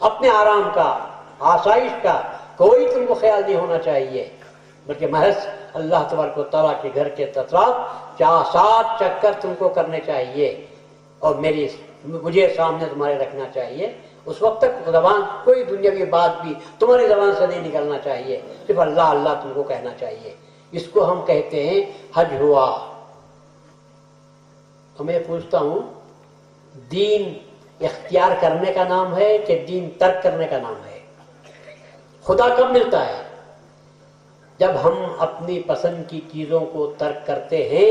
اپنے آرام کا، آسائش کا کوئی تم کو خیال نہیں ہونا چاہیے، بلکہ محض اللہ تبارک و تعالیٰ کے گھر کے اطراف 7 چکر تم کو کرنے چاہیے اور مجھے سامنے تمہارے رکھنا چاہیے۔ اس وقت تک زبان کوئی دنیاوی بات بھی تمہاری زبان سے نہیں نکلنا چاہیے، صرف اللہ اللہ تم کو کہنا چاہیے۔ اس کو ہم کہتے ہیں حج ہوا۔ تو میں پوچھتا ہوں، دین اختیار کرنے کا نام ہے کہ دین ترک کرنے کا نام ہے؟ خدا کب ملتا ہے؟ جب ہم اپنی پسند کی چیزوں کو ترک کرتے ہیں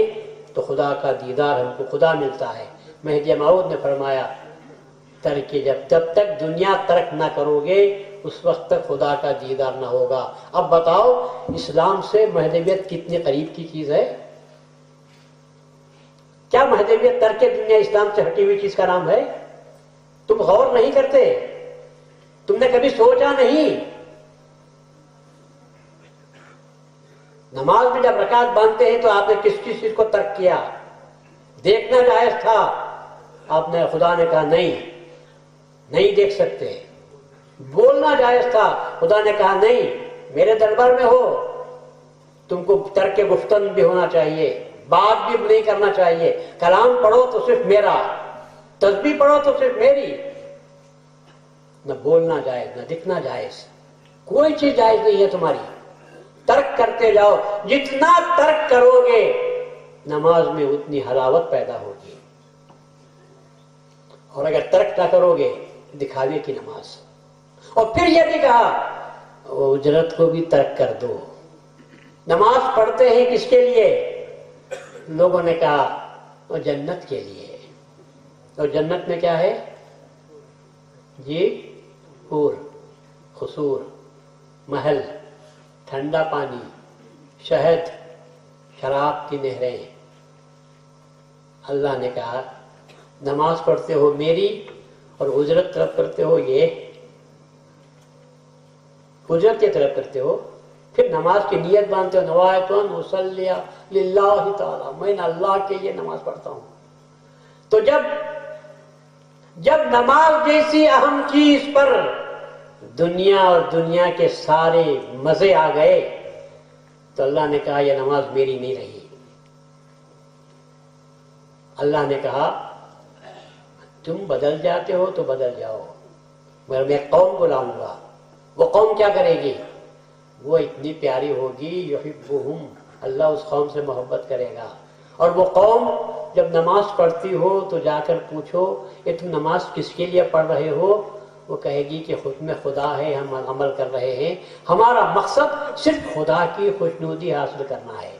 تو خدا کا دیدار ہم کو خدا ملتا ہے۔ مہدی موعود نے فرمایا جب تک دنیا ترک نہ کرو گے اس وقت تک خدا کا دیدار نہ ہوگا۔ اب بتاؤ اسلام سے مہدویت کتنی قریب کی چیز ہے؟ کیا مہدویت ترک دنیا اسلام سے ہٹی ہوئی چیز کا نام ہے؟ تم غور نہیں کرتے، تم نے کبھی سوچا نہیں۔ نماز میں جب رکعت باندھتے ہیں تو آپ نے کس چیز کو ترک کیا؟ دیکھنا جائز تھا، آپ نے خدا نے کہا نہیں دیکھ سکتے۔ بولنا جائز تھا، خدا نے کہا نہیں، میرے دربار میں ہو، تم کو ترک گفتن بھی ہونا چاہیے، بات بھی نہیں کرنا چاہیے، کلام پڑھو تو صرف میرا، تسبیح پڑھو تو صرف میری۔ نہ بولنا جائز، نہ دکھنا جائز، کوئی چیز جائز نہیں ہے تمہاری۔ ترک کرتے جاؤ، جتنا ترک کرو گے نماز میں اتنی حلاوت پیدا ہوگی، اور اگر ترک نہ کرو گے دکھاوے کی نماز۔ اور پھر یہ بھی کہا اجرت کو بھی ترک کر دو۔ نماز پڑھتے ہیں کس کے لیے؟ لوگوں نے کہا وہ جنت کے لیے۔ اور جنت میں کیا ہے جی؟ حور، قصور، محل، ٹھنڈا پانی، شہد، شراب کی نہریں۔ اللہ نے کہا نماز پڑھتے ہو میری اور اجرت طلب کرتے ہو، یہ اجرت کی طلب کرتے ہو، پھر نماز کی نیت باندھتے ہو، نوایت ان اصلی للہ تعالی، میں اللہ کے لیے نماز پڑھتا ہوں۔ تو جب نماز جیسی اہم چیز پر دنیا اور دنیا کے سارے مزے آ گئے تو اللہ نے کہا یہ نماز میری نہیں رہی۔ اللہ نے کہا تم بدل جاتے ہو تو بدل جاؤ، مگر میں قوم کو لاؤں گا۔ وہ قوم کیا کرے گی؟ وہ اتنی پیاری ہوگی، یحبہم، اللہ اس قوم سے محبت کرے گا۔ اور وہ قوم جب نماز پڑھتی ہو تو جا کر پوچھو کہ تم نماز کس کے لیے پڑھ رہے ہو؟ وہ کہے گی کہ حکم خدا ہے، ہم عمل کر رہے ہیں، ہمارا مقصد صرف خدا کی خوشنودی حاصل کرنا ہے،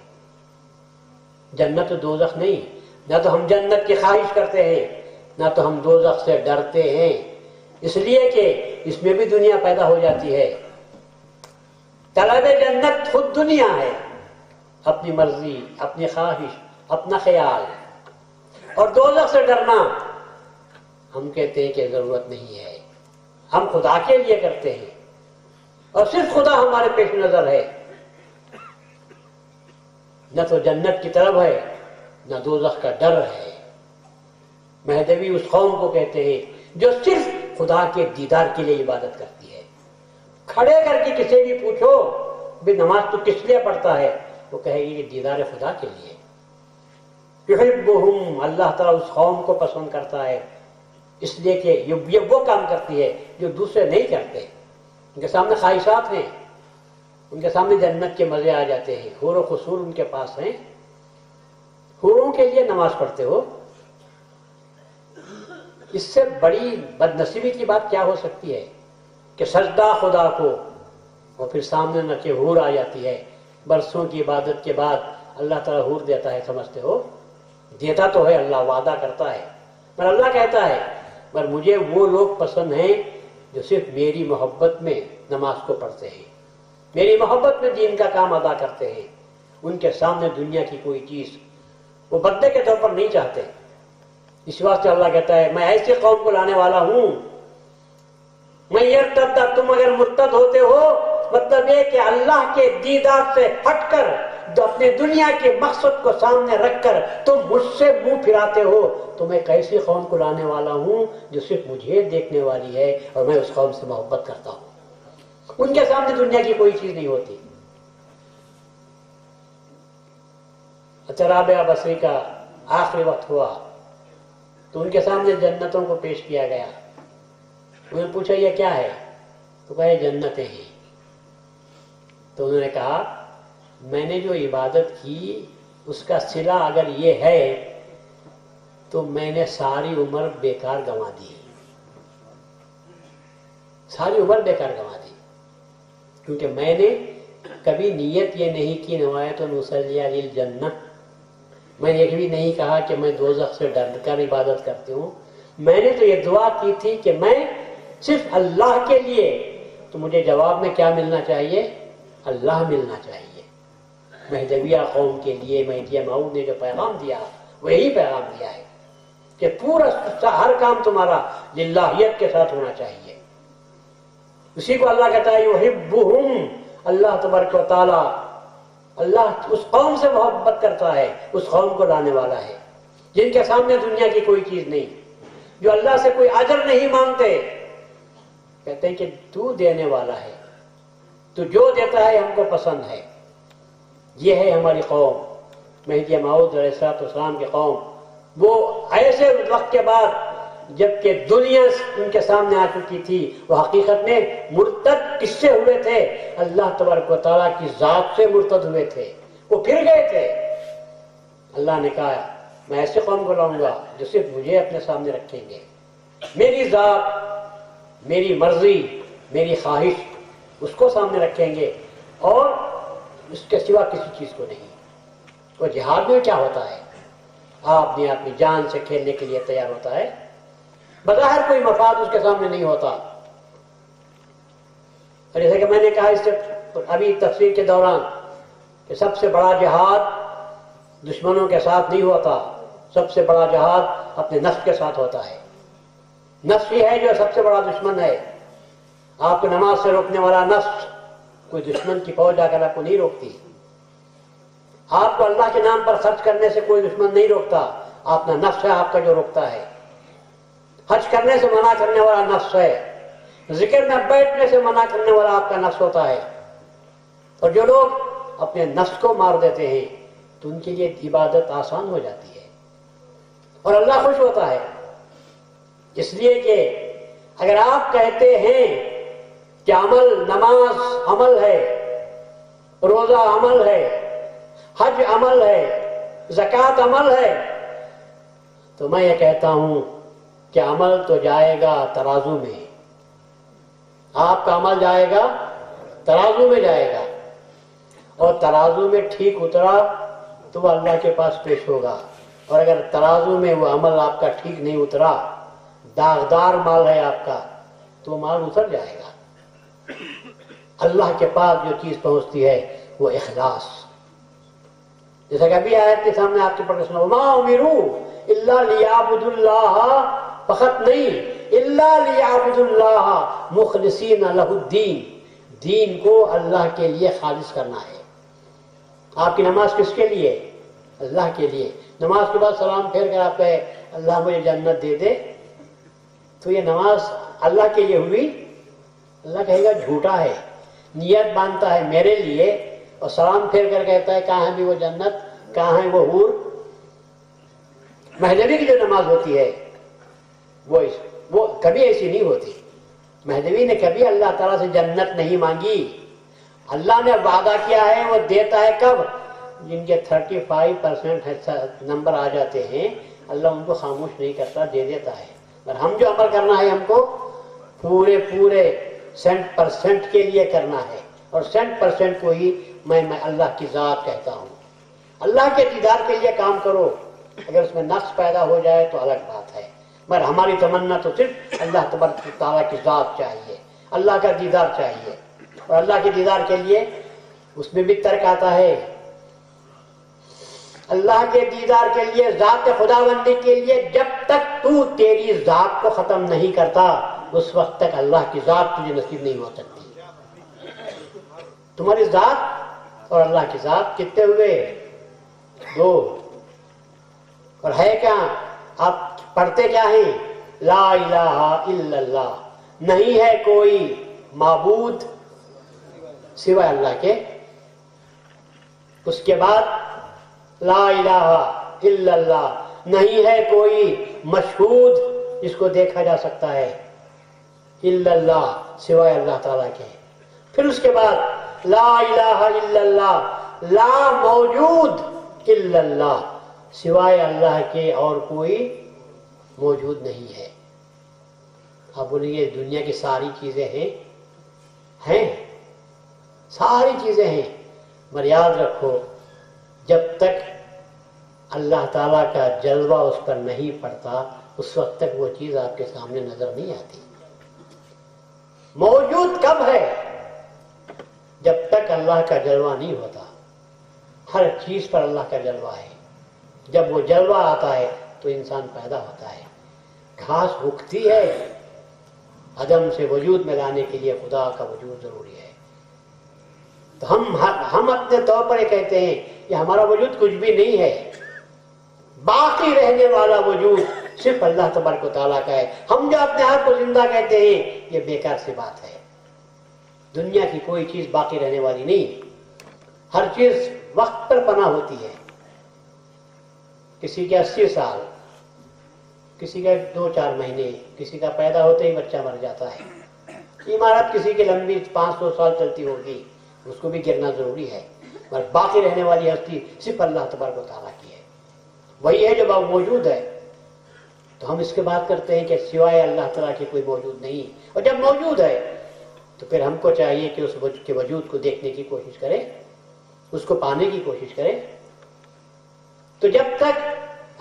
جنت و دوزخ نہیں۔ نہ تو ہم جنت کی خواہش کرتے ہیں، نہ تو ہم دوزخ سے ڈرتے ہیں، اس لیے کہ اس میں بھی دنیا پیدا ہو جاتی ہے۔ طلب جنت خود دنیا ہے، اپنی مرضی، اپنی خواہش، اپنا خیال۔ اور دوزخ سے ڈرنا ہم کہتے ہیں کہ ضرورت نہیں ہے، ہم خدا کے لیے کرتے ہیں اور صرف خدا ہمارے پیش نظر ہے۔ نہ تو جنت کی طلب ہے نہ دوزخ کا ڈر ہے۔ مہدوی اس قوم کو کہتے ہیں جو صرف خدا کے دیدار کے لیے عبادت کرتی ہے۔ کھڑے کر کے کسی بھی پوچھو بھی نماز تو کس لیے پڑھتا ہے، وہ کہے گی کہ دیدار خدا کے لیے۔ یحبہم، اللہ تعالیٰ اس قوم کو پسند کرتا ہے اس لیے کہ یہ وہ کام کرتی ہے جو دوسرے نہیں کرتے۔ ان کے سامنے خواہشات ہیں، ان کے سامنے جنت کے مزے آ جاتے ہیں، حور و قصور ان کے پاس ہیں۔ حوروں کے لیے نماز پڑھتے ہو، اس سے بڑی بد نصیبی کی بات کیا ہو سکتی ہے کہ سجدہ خدا کو اور پھر سامنے نہ کہ حور آ جاتی ہے۔ برسوں کی عبادت کے بعد اللہ تعالیٰ حور دیتا ہے، سمجھتے ہو؟ دیتا تو ہے، اللہ وعدہ کرتا ہے، پر اللہ کہتا ہے پر مجھے وہ لوگ پسند ہیں جو صرف میری محبت میں نماز کو پڑھتے ہیں، میری محبت میں دین کا کام ادا کرتے ہیں۔ ان کے سامنے دنیا کی کوئی چیز وہ بدلے کے طور پر نہیں چاہتے۔ اس واسطے اللہ کہتا ہے میں ایسی قوم کو لانے والا ہوں، میں یرتد، تم اگر مرتد ہوتے ہو مطلب یہ کہ اللہ کے دیدار سے ہٹ کر اپنے دنیا کے مقصد کو سامنے رکھ کر تم مجھ سے منہ پھراتے ہو تو میں کیسی قوم کو لانے والا ہوں جو صرف مجھے دیکھنے والی ہے اور میں اس قوم سے محبت کرتا ہوں. ان کے سامنے دنیا کی کوئی چیز نہیں ہوتی. اچھا رابعہ بصری کا آخری وقت ہوا تو ان کے سامنے جنتوں کو پیش کیا گیا. انہوں نے پوچھا یہ کیا ہے؟ تو کہا یہ جنتیں ہیں. تو انہوں نے کہا میں نے جو عبادت کی اس کا صلہ اگر یہ ہے تو میں نے ساری عمر بیکار گنوا دی. ساری عمر بیکار گنوا دی کیونکہ میں نے کبھی نیت یہ نہیں کی نوایت نصلی للجنہ. میں نے یہ بھی نہیں کہا کہ میں دوزخ سے ڈر کر عبادت کرتی ہوں. میں نے تو یہ دعا کی تھی کہ میں صرف اللہ کے لیے. تو مجھے جواب میں کیا ملنا چاہیے؟ اللہ ملنا چاہیے. مہدویہ قوم کے لیے مہدی موعود نے جو پیغام دیا وہی پیغام دیا ہے کہ پورا ہر کام تمہارا للہیت کے ساتھ ہونا چاہیے. اسی کو اللہ کہتا ہے یحبہم. اللہ تبارک و تعالی اللہ اس قوم سے محبت کرتا ہے اس قوم کو لانے والا ہے جن کے سامنے دنیا کی کوئی چیز نہیں, جو اللہ سے کوئی اجر نہیں مانگتے. کہتے ہیں کہ تو دینے والا ہے, تو جو دیتا ہے ہم کو پسند ہے. یہ ہے ہماری قوم مہدی موعود علیہ السلام کی قوم. وہ ایسے وقت کے بعد جبکہ دنیا ان کے سامنے آ چکی تھی وہ حقیقت میں مرتد کس سے ہوئے تھے؟ اللہ تبارک و تعالیٰ کی ذات سے مرتد ہوئے تھے. وہ پھر گئے تھے. اللہ نے کہا میں ایسے قوم کو لاؤں گا جو صرف مجھے اپنے سامنے رکھیں گے, میری ذات, میری مرضی, میری خواہش اس کو سامنے رکھیں گے اور اس کے سوا کسی چیز کو نہیں. وہ جہاد میں کیا ہوتا ہے؟ آپ نے اپنی جان سے کھیلنے کے لیے تیار ہوتا ہے, بظاہر کوئی مفاد اس کے سامنے نہیں ہوتا. اور جیسے کہ میں نے کہا اس سے ابھی تفسیر کے دوران کہ سب سے بڑا جہاد دشمنوں کے ساتھ نہیں ہوتا, سب سے بڑا جہاد اپنے نفس کے ساتھ ہوتا ہے. نفس ہی ہے جو سب سے بڑا دشمن ہے. آپ کو نماز سے روکنے والا نفس, کوئی دشمن کی فوج آ کر آپ کو نہیں روکتی. آپ کو اللہ کے نام پر خرچ کرنے سے کوئی دشمن نہیں روکتا, اپنا نفس ہے آپ کا جو روکتا ہے. حج کرنے سے منع کرنے والا نفس ہے, ذکر میں بیٹھنے سے منع کرنے والا آپ کا نفس ہوتا ہے. اور جو لوگ اپنے نفس کو مار دیتے ہیں تو ان کے لیے عبادت آسان ہو جاتی ہے اور اللہ خوش ہوتا ہے. اس لیے کہ اگر آپ کہتے ہیں کہ عمل, نماز عمل ہے, روزہ عمل ہے, حج عمل ہے, زکوٰۃ عمل ہے, تو میں یہ کہتا ہوں کہ عمل تو جائے گا ترازو میں. آپ کا عمل جائے گا ترازو میں جائے گا, اور ترازو میں ٹھیک اترا تو وہ اللہ کے پاس پیش ہوگا. اور اگر ترازو میں وہ عمل آپ کا ٹھیک نہیں اترا, داغدار مال ہے آپ کا, تو وہ مال اتر جائے گا. اللہ کے پاس جو چیز پہنچتی ہے وہ اخلاص. جیسا کہ ابھی آیت کے سامنے آپ کے پڑھ کے سنا, وما امروا الا لیعبدوا اللہ, فقط نہیں الا لیعبدوا اللہ مخلصین لہ الدین. دین کو اللہ کے لیے خالص کرنا ہے. آپ کی نماز کس کے لیے؟ اللہ کے لیے. نماز کے بعد سلام پھیر کر آپ کہے اللہ مجھے جنت دے دے, تو یہ نماز اللہ کے لیے ہوئی؟ اللہ کہے گا جھوٹا ہے. نیت باندھتا ہے میرے لیے اور سلام پھیر کر کہتا ہے کہاں ہے بھی وہ جنت, کہاں ہے وہ حور. مہدوی کی جو نماز ہوتی ہے وہ کبھی ایسی نہیں ہوتی. مہدوی نے کبھی اللہ تعالیٰ سے جنت نہیں مانگی. اللہ نے وعدہ کیا ہے, وہ دیتا ہے کب؟ جن کے 35% نمبر آ جاتے ہیں اللہ ان کو خاموش نہیں کرتا, دے دیتا ہے. اور ہم جو عمل کرنا ہے ہم کو پورے 100% کے لیے کرنا ہے, اور 100% کو ہی میں اللہ کی ذات کہتا ہوں. اللہ کے دیدار کے لیے کام کرو. اگر اس میں نقص پیدا ہو جائے تو الگ بات ہے, مگر ہماری تمنا تو صرف اللہ تبارک و تعالیٰ کی ذات چاہیے, اللہ کا دیدار چاہیے. اور اللہ کے دیدار کے لیے اس میں بھی ترک آتا ہے. اللہ کے دیدار کے لیے, ذات خداوندی کے لیے, جب تک تو تیری ذات کو ختم نہیں کرتا اس وقت تک اللہ کی ذات تجھے نصیب نہیں ہو سکتی. تمہاری ذات اور اللہ کے ساتھ کتنے ہوئے؟ 2. اور ہے کیا؟ آپ پڑھتے کیا ہیں؟ لا الہ الا اللہ، نہیں ہے کوئی معبود سوائے اللہ کے. اس کے بعد لا الہ الا اللہ، نہیں ہے کوئی مشہود جس کو دیکھا جا سکتا ہے الا اللہ، سوائے اللہ تعالیٰ کے. پھر اس کے بعد لا الہ الا اللہ، لا موجود الا اللہ، سوائے اللہ کے اور کوئی موجود نہیں ہے. آپ بولیں گے دنیا کی ساری چیزیں ہیں ساری چیزیں ہیں، مگر یاد رکھو جب تک اللہ تعالیٰ کا جلوہ اس پر نہیں پڑتا اس وقت تک وہ چیز آپ کے سامنے نظر نہیں آتی. موجود کب ہے؟ جب تک اللہ کا جلوہ نہیں ہوتا. ہر چیز پر اللہ کا جلوہ ہے. جب وہ جلوہ آتا ہے تو انسان پیدا ہوتا ہے. گھاس اگتی ہے، عدم سے وجود میں لانے کے لیے خدا کا وجود ضروری ہے. تو ہم اپنے طور پر یہ کہتے ہیں کہ ہمارا وجود کچھ بھی نہیں ہے، باقی رہنے والا وجود صرف اللہ تبارک و تعالیٰ کا ہے. ہم جو اپنے آپ کو زندہ کہتے ہیں یہ بیکار سی بات ہے. دنیا کی کوئی چیز باقی رہنے والی نہیں. ہر چیز وقت پر پناہ ہوتی ہے. کسی کے 80 سال، کسی کا 2-4 مہینے، کسی کا پیدا ہوتے ہی بچہ مر جاتا ہے. عمارت کسی کی لمبی 500 سال چلتی ہوگی، اس کو بھی گرنا ضروری ہے، پر باقی رہنے والی ہستی صرف اللہ تبارک و تعالیٰ کی ہے. وہی ہے جو موجود ہے. تو ہم اس کے بات کرتے ہیں کہ سوائے اللہ تعالیٰ کے کوئی موجود نہیں. اور جب موجود ہے تو پھر ہم کو چاہیے کہ اس کے وجود کو دیکھنے کی کوشش کریں، اس کو پانے کی کوشش کریں. تو جب تک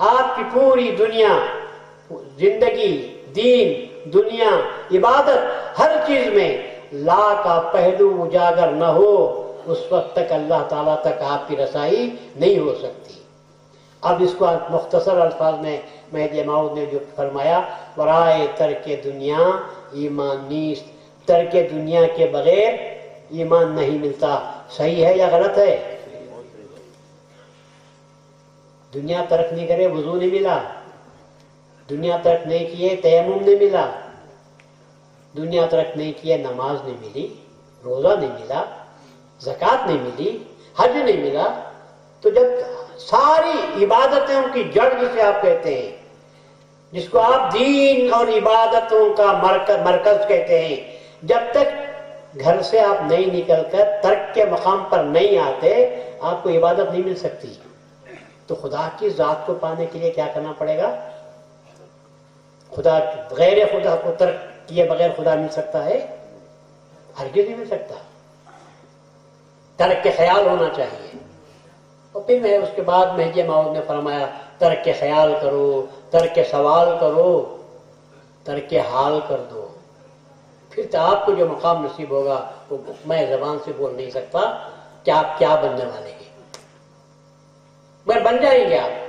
آپ کی پوری دنیا، زندگی، دین، دنیا، عبادت، ہر چیز میں لا کا پہلو اجاگر نہ ہو اس وقت تک اللہ تعالیٰ تک آپ کی رسائی نہیں ہو سکتی. اب اس کو مختصر الفاظ میں مہدی موعود نے جو فرمایا، ورائے ترک دنیا ایمان نیست، ترک دنیا کے بغیر ایمان نہیں ملتا. صحیح ہے یا غلط ہے؟ دنیا ترک نہیں کرے وضو نہیں ملا، دنیا ترک نہیں کیے تیمم نہیں ملا، دنیا ترک نہیں کیے نماز نہیں ملی، روزہ نہیں ملا، زکوٰۃ نہیں ملی، حج نہیں ملا. تو جب ساری عبادتوں کی جڑ جسے آپ کہتے ہیں، جس کو آپ دین اور عبادتوں کا مرکز کہتے ہیں، جب تک گھر سے آپ نہیں نکل کر ترک کے مقام پر نہیں آتے آپ کو عبادت نہیں مل سکتی. تو خدا کی ذات کو پانے کے لیے کیا کرنا پڑے گا؟ غیر خدا کو ترک کیے بغیر خدا مل سکتا ہے؟ ہرگز نہیں مل سکتا. ترک کے خیال ہونا چاہیے. اور پھر میں اس کے بعد مہدی موعود نے فرمایا ترک کے خیال کرو، ترک کے سوال کرو، ترک کے حال کر دو. پھر تو آپ کو جو مقام نصیب ہوگا وہ میں زبان سے بول نہیں سکتا کہ آپ کیا بننے والے ہیں، مگر بن جائیں گے آپ.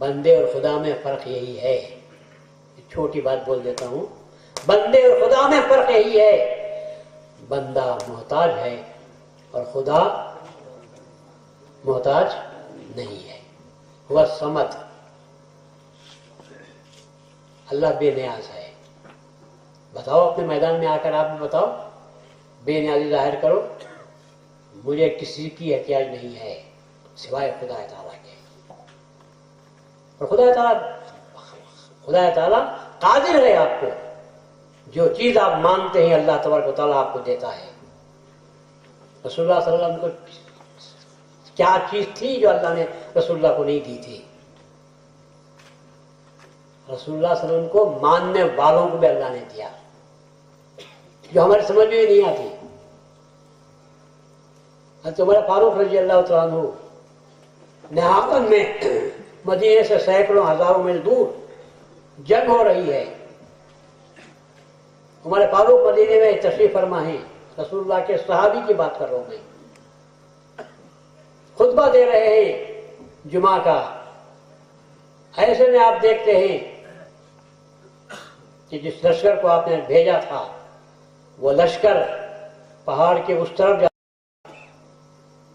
بندے اور خدا میں فرق یہی ہے. چھوٹی بات بول دیتا ہوں، بندے اور خدا میں فرق یہی ہے، بندہ محتاج ہے اور خدا محتاج نہیں ہے. وہ سمت، اللہ بے نیاز ہے. بتاؤ اپنے میدان میں آ کر آپ بھی بتاؤ، بے نیازی ظاہر کرو، مجھے کسی کی احتیاج نہیں ہے سوائے خدا تعالیٰ کے. اور خدا تعالیٰ قادر ہے آپ کو جو چیز آپ مانگتے ہیں اللہ تبارک و تعالیٰ آپ کو دیتا ہے. رسول اللہ صلی اللہ علیہ وسلم کو کیا چیز تھی جو اللہ نے رسول اللہ کو نہیں دی تھی؟ رسول اللہ صلی اللہ علیہ وسلم کو ماننے والوں کو بھی اللہ نے دیا جو ہماری سمجھ میں نہیں آتی. حضرت عمر فاروق رضی اللہ تعالیٰ عنہ نہاون میں مدینے سے سینکڑوں ہزاروں میل دور جنگ ہو رہی ہے. عمر فاروق مدینے میں تشریف فرما ہیں، رسول اللہ کے صحابی کی بات کر رہا ہوں میں، خطبہ دے رہے ہیں جمعہ کا. ایسے میں آپ دیکھتے ہیں کہ جس لشکر کو آپ نے بھیجا تھا وہ لشکر پہاڑ کے اس طرف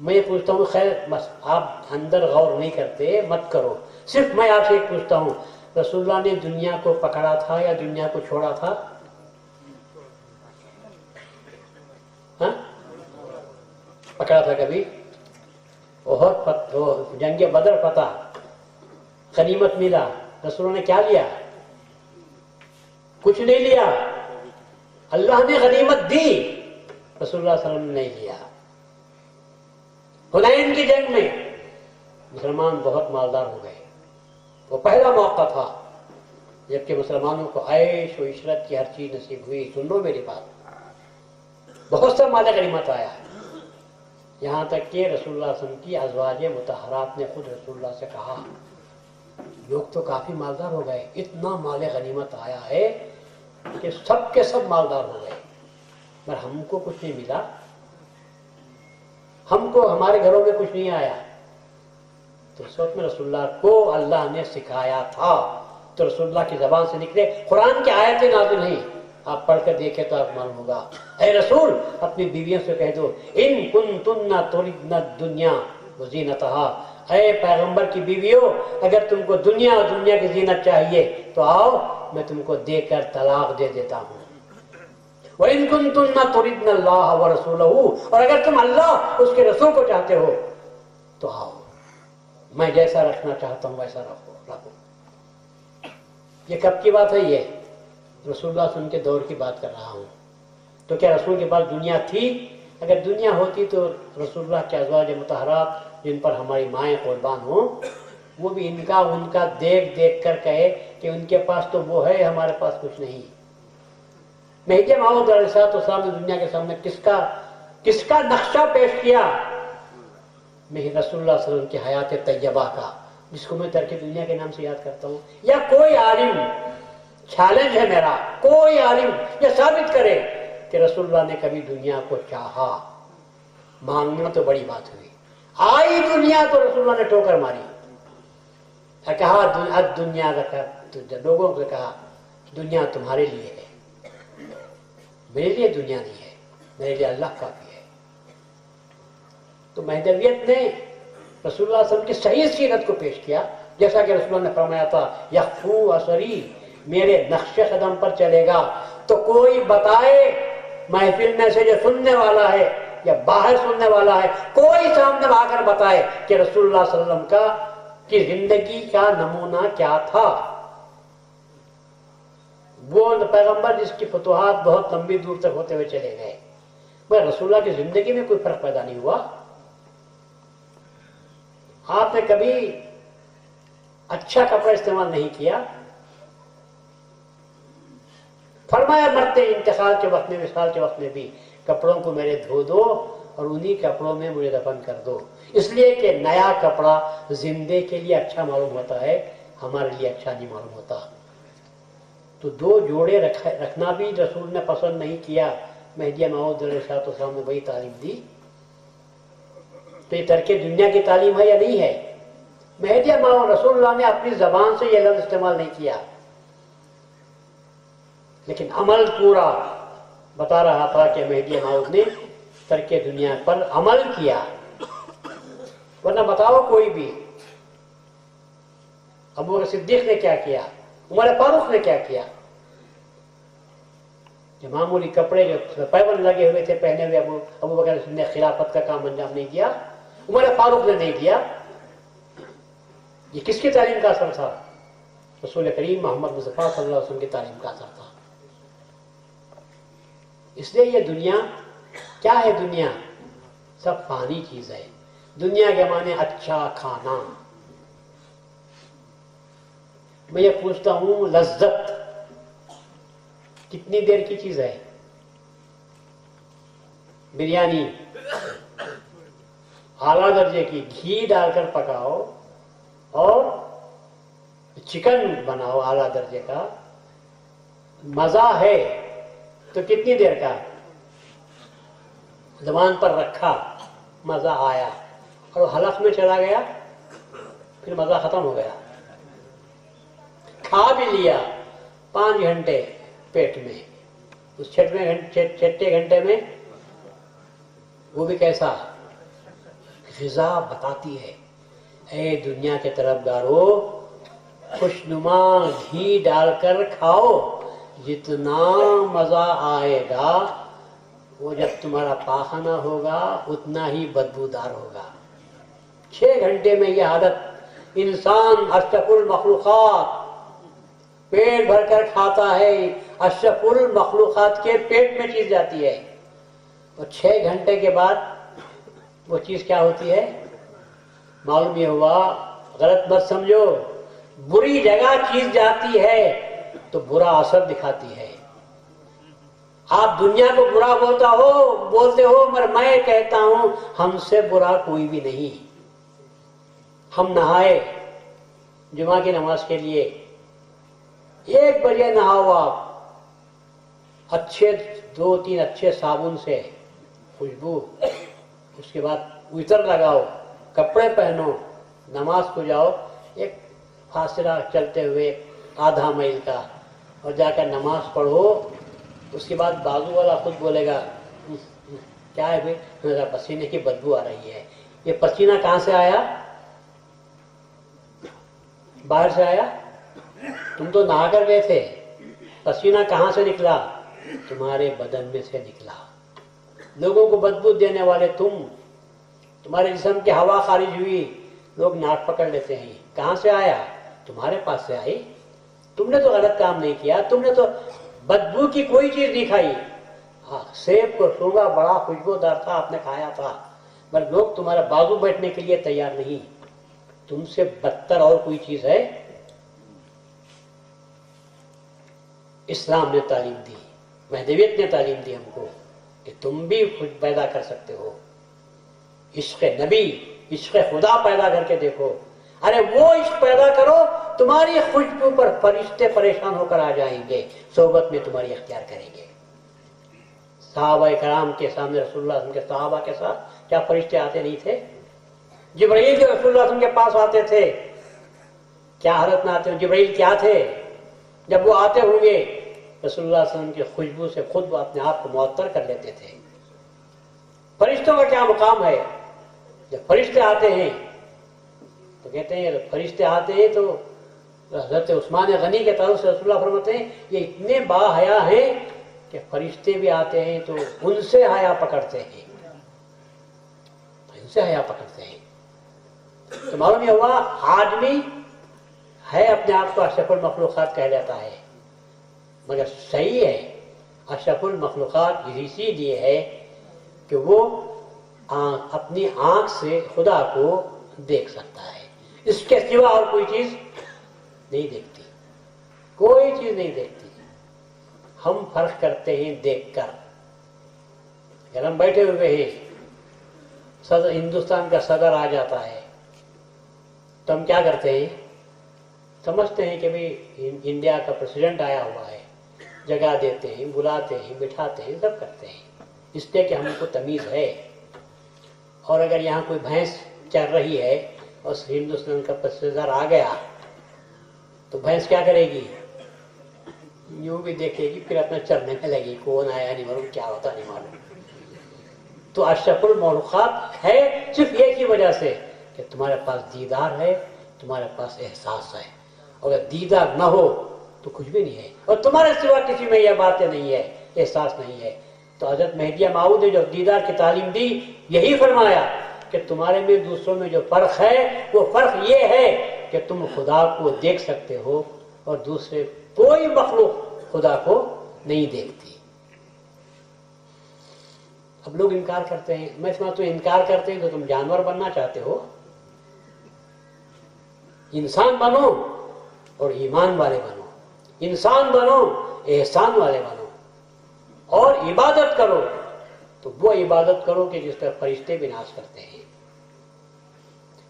میں یہ پوچھتا ہوں، خیر بس آپ اندر غور نہیں کرتے، مت کرو، صرف میں آپ سے ایک پوچھتا ہوں، رسول اللہ نے دنیا کو پکڑا تھا یا دنیا کو چھوڑا تھا؟ ہاں پکڑا تھا کبھی؟ بہت جنگ بدر فتح، غنیمت ملا، رسول اللہ نے کیا لیا؟ کچھ نہیں لیا، اللہ نے غنیمت دی، رسول اللہ صلی اللہ علیہ وسلم نے نہیں لیا۔ حنین کی جنگ میں مسلمان بہت مالدار ہو گئے، وہ پہلا موقع تھا جبکہ مسلمانوں کو عیش و عشرت کی ہر چیز نصیب ہوئی۔ سن لو میری بات، بہت سا مال غنیمت آیا، یہاں تک کہ رسول اللہ صلی اللہ علیہ وسلم کی ازواج مطہرات نے خود رسول اللہ سے کہا، لوگ تو کافی مالدار ہو گئے، اتنا مال غنیمت آیا ہے کہ سب کے سب مالدار ہو گئے، مگر ہم کو کچھ نہیں ملا، ہم کو ہمارے گھروں میں کچھ نہیں آیا۔ تو اس وقت میں رسول اللہ کو اللہ نے سکھایا تھا، تو رسول اللہ کی زبان سے نکلے قرآن کی آیتیں نازل ہیں، آپ پڑھ کر دیکھیں تو آپ معلوم ہوگا۔ اے رسول اپنی بیویوں سے کہہ دو، ان کنتن تردن الدنیا وزینتہا، اے پیغمبر کی بیویوں اگر تم کو دنیا اور دنیا کی زینت چاہیے تو آؤ، میں تم کو دے کر طلاق دے دیتا ہوں۔ وَإِن كُنتُنَّ تُرِدْنَ اللَّهَ وَرَسُولَهُ، اور اگر تم اللہ اس کے رسول کو چاہتے ہو تو آؤ، میں جیسا رکھنا چاہتا ہوں ویسا رکھو۔ یہ کب کی بات ہے؟ یہ رسول اللہ صلی اللہ علیہ وسلم کے دور کی بات کر رہا ہوں۔ تو کیا رسول کے پاس دنیا تھی؟ اگر دنیا ہوتی تو رسول اللہ کے ازواج مطہرات جن پر ہماری مائیں قربان ہوں، وہ بھی ان کا دیکھ دیکھ کر کہے کہ ان کے پاس تو وہ ہے، ہمارے پاس کچھ نہیں۔ مہدی موعود علیہ السلام نے دنیا کے سامنے کس کا نقشہ پیش کیا؟ میں رسول اللہ صلی اللہ علیہ وسلم کی حیات طیبہ کا، جس کو میں ترک دنیا کے نام سے یاد کرتا ہوں۔ یا کوئی عالم، چیلنج ہے میرا، کوئی عالم یہ ثابت کرے کہ رسول اللہ نے کبھی دنیا کو چاہا؟ مانگنا تو بڑی بات ہوئی، آئی دنیا تو رسول اللہ نے ٹوکر ماری، کہا دنیا کا، لوگوں کو کہا دنیا تمہارے لیے ہے، میرے لیے دنیا نہیں ہے، میرے لیے اللہ کافی ہے۔ تو مہدویت نے رسول اللہ صلی اللہ علیہ وسلم کی صحیح سیرت کو پیش کیا، جیسا کہ رسول اللہ نے فرمایا تھا، یخفو اثری، میرے نقش قدم پر چلے گا۔ تو کوئی بتائے محفل میں سے جو سننے والا ہے یا باہر سننے والا ہے، کوئی سامنے آ کر بتائے کہ رسول اللہ صلی اللہ علیہ وسلم کی زندگی کا نمونہ کیا تھا۔ وہ پیغمبر جس کی فتوحات بہت لمبی دور تک ہوتے ہوئے چلے گئے، مگر رسول اللہ کی زندگی میں کوئی فرق پیدا نہیں ہوا۔ آپ نے کبھی اچھا کپڑا استعمال نہیں کیا، فرمایا مرتے انتقال کے وقت میں، وصال کے وقت میں بھی، کپڑوں کو میرے دھو دو اور انہی کپڑوں میں مجھے دفن کر دو، اس لیے کہ نیا کپڑا زندے کے لیے اچھا معلوم ہوتا ہے، ہمارے لیے اچھا نہیں معلوم ہوتا۔ تو دو جوڑے رکھنا بھی رسول نے پسند نہیں کیا۔ مہدی موعود علیہ السلام نے وہی تعلیم دی۔ تو یہ ترک دنیا کی تعلیم ہے یا نہیں ہے؟ مہدی موعود رسول اللہ نے اپنی زبان سے یہ لفظ استعمال نہیں کیا، لیکن عمل پورا بتا رہا تھا کہ مہدی موعود نے ترک دنیا پر عمل کیا۔ ورنہ بتاؤ کوئی بھی، ابو بکر صدیق نے کیا کیا، عمر فاروق نے کیا کیا؟ جو معمولی کپڑے جو پیبند لگے ہوئے تھے پہنے ہوئے، ابو بکر نے خلافت کا کام انجام نہیں دیا، عمر فاروق نے نہیں دیا۔ یہ کس کی تعلیم کا اثر تھا؟ رسول کریم محمد مصطفیٰ صلی اللہ علیہ وسلم کی تعلیم کا اثر تھا۔ اس لیے یہ دنیا کیا ہے؟ دنیا سب فانی چیز ہے۔ دنیا کے معنی اچھا کھانا۔ میں یہ پوچھتا ہوں، لذت کتنی دیر کی چیز ہے؟ بریانی اعلیٰ درجے کی، گھی ڈال کر پکاؤ اور چکن بناؤ اعلیٰ درجے کا، مزہ ہے تو کتنی دیر کا؟ زبان پر رکھا، مزہ آیا، اور حلق میں چلا گیا، پھر مزہ ختم ہو گیا۔ کھا بھی لیا 5 گھنٹے پیٹ میں، اس چھٹے گھنٹے میں وہ بھی کیسا؟ غذا بتاتی ہے، اے دنیا کے طرفدارو خوشنما گھی ڈال کر کھاؤ، جتنا مزہ آئے گا وہ جب تمہارا پاخانہ ہوگا اتنا ہی بدبودار ہوگا۔ 6 گھنٹے میں یہ حالت، انسان اشرف المخلوقات پیٹ بھر کر کھاتا ہے، اشرف المخلوقات کے پیٹ میں چیز جاتی ہے، اور 6 گھنٹے کے بعد وہ چیز کیا ہوتی ہے معلوم یہ ہوا، غلط مت سمجھو، بری جگہ چیز جاتی ہے تو برا اثر دکھاتی ہے۔ آپ دنیا کو برا بولتے ہو مگر میں کہتا ہوں ہم سے برا کوئی بھی نہیں۔ ہم نہائے جمعہ کی نماز کے لیے، 1 بجے نہاؤ آپ، اچھے 2-3 اچھے صابن سے خوشبو، اس کے بعد عطر لگاؤ، کپڑے پہنو، نماز کو جاؤ، ایک فاصلہ چلتے ہوئے آدھا میل کا، اور جا کر نماز پڑھو۔ اس کے بعد بازو والا خود بولے گا کیا ہے بھائی، میرا پسینے کی بدبو آ رہی ہے۔ یہ پسینہ کہاں سے آیا؟ باہر سے آیا؟ تم تو نہا کر گئے تھے، پسینہ کہاں سے نکلا؟ تمہارے بدن میں سے نکلا۔ لوگوں کو بدبو دینے والے تمہارے جسم کی ہوا خارج ہوئی، لوگ ناک پکڑ لیتے ہیں، کہاں سے آیا؟ تمہارے پاس سے آئی۔ تم نے تو غلط کام نہیں کیا، تم نے تو بدبو کی کوئی چیز نہیں کھائی۔ ہاں، سیب کو سونگا بڑا خوشبودار تھا، آپ نے کھایا تھا، مگر لوگ تمہارا بازو بیٹھنے کے لیے تیار نہیں۔ تم سے بدتر اور کوئی چیز ہے؟ اسلام نے تعلیم دی، مہدویت نے تعلیم دی ہم کو کہ تم بھی خود پیدا کر سکتے ہو۔ عشق نبی، عشق خدا پیدا کر کے دیکھو۔ ارے وہ عشق پیدا کرو، تمہاری خوشبو پر فرشتے پریشان ہو کر آ جائیں گے، صحبت میں تمہاری اختیار کریں گے۔ صحابہ کرام کے سامنے رسول اللہ صلی اللہ علیہ وسلم کے صحابہ کے ساتھ کیا فرشتے آتے نہیں تھے؟ جبرائیل جو رسول اللہ صلی اللہ علیہ وسلم کے پاس آتے تھے کیا حالت میں آتے ہیں؟ جبرائیل کیا تھے؟ جب وہ آتے ہوں گے رسول اللہ صلی اللہ علیہ وسلم کی خوشبو سے خود وہ اپنے آپ کو معطر کر لیتے تھے۔ فرشتوں کا کیا مقام ہے؟ جب فرشتے آتے ہیں تو کہتے ہیں فرشتے آتے ہیں تو حضرت عثمان غنی کے تعلق سے رسول اللہ فرماتے ہیں یہ اتنے با حیا ہیں کہ فرشتے بھی آتے ہیں تو ان سے حیا پکڑتے ہیں، ان سے حیا پکڑتے ہیں۔ تو معلوم یہ ہوا آدمی ہے اپنے آپ کو اشرف المخلوقات کہہ لیتا ہے، مگر صحیح ہے اشرف المخلوقات اسی لیے ہے کہ وہ اپنی آنکھ سے خدا کو دیکھ سکتا ہے، اس کے سوا اور کوئی چیز نہیں دیکھتی، کوئی چیز نہیں دیکھتی۔ ہم فرق کرتے ہیں دیکھ کر۔ اگر ہم بیٹھے ہوئے ہیں، صدر ہندوستان کا صدر آ جاتا ہے تو ہم کیا کرتے ہیں؟ سمجھتے ہیں کہ بھئی انڈیا کا پریزیڈنٹ آیا ہوا ہے، جگہ دیتے ہیں، بلاتے ہیں، بٹھاتے ہیں، سب کرتے ہیں، اس لیے کہ ہم کو تمیز ہے۔ اور اگر یہاں کوئی بھینس چر رہی ہے اور ہندوستان کا صدر آ گیا تو بھینس کیا کرے گی؟ یوں بھی دیکھے گی، پھر اپنا چرنے میں لگے، کون آیا نہیں معلوم، کیا ہوتا نہیں معلوم۔ تو اشرف المخلوقات ہے صرف ایک ہی وجہ سے کہ تمہارے پاس دیدار ہے، تمہارے پاس احساس ہے۔ اگر دیدار نہ ہو تو کچھ بھی نہیں ہے، اور تمہارے سوا کسی میں یہ باتیں نہیں ہے، احساس نہیں ہے۔ تو حضرت مہدی موعود نے جو دیدار کی تعلیم دی، یہی فرمایا کہ تمہارے میں دوسروں میں جو فرق ہے وہ فرق یہ ہے کہ تم خدا کو دیکھ سکتے ہو اور دوسرے کوئی مخلوق خدا کو نہیں دیکھتی۔ اب لوگ انکار کرتے ہیں، میں سمجھتا ہوں انکار کرتے ہیں تو تم جانور بننا چاہتے ہو۔ انسان بنو اور ایمان والے بنو، انسان بنو احسان والے بنو، اور عبادت کرو تو وہ عبادت کرو کہ جس پر فرشتے بھی ناز کرتے ہیں۔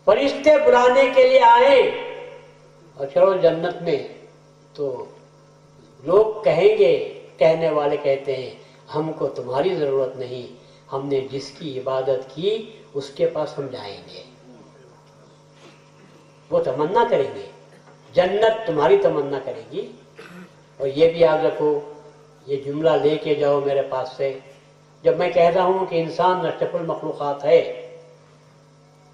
فرشتے بلانے کے لیے آئے اور چلو جنت میں، تو لوگ کہیں گے، کہنے والے کہتے ہیں ہم کو تمہاری ضرورت نہیں، ہم نے جس کی عبادت کی اس کے پاس ہم جائیں گے۔ وہ تمنا کریں گے، جنت تمہاری تمنا کرے گی۔ اور یہ بھی یاد رکھو، یہ جملہ لے کے جاؤ میرے پاس سے، جب میں کہتا ہوں کہ انسان اشرف المخلوقات ہے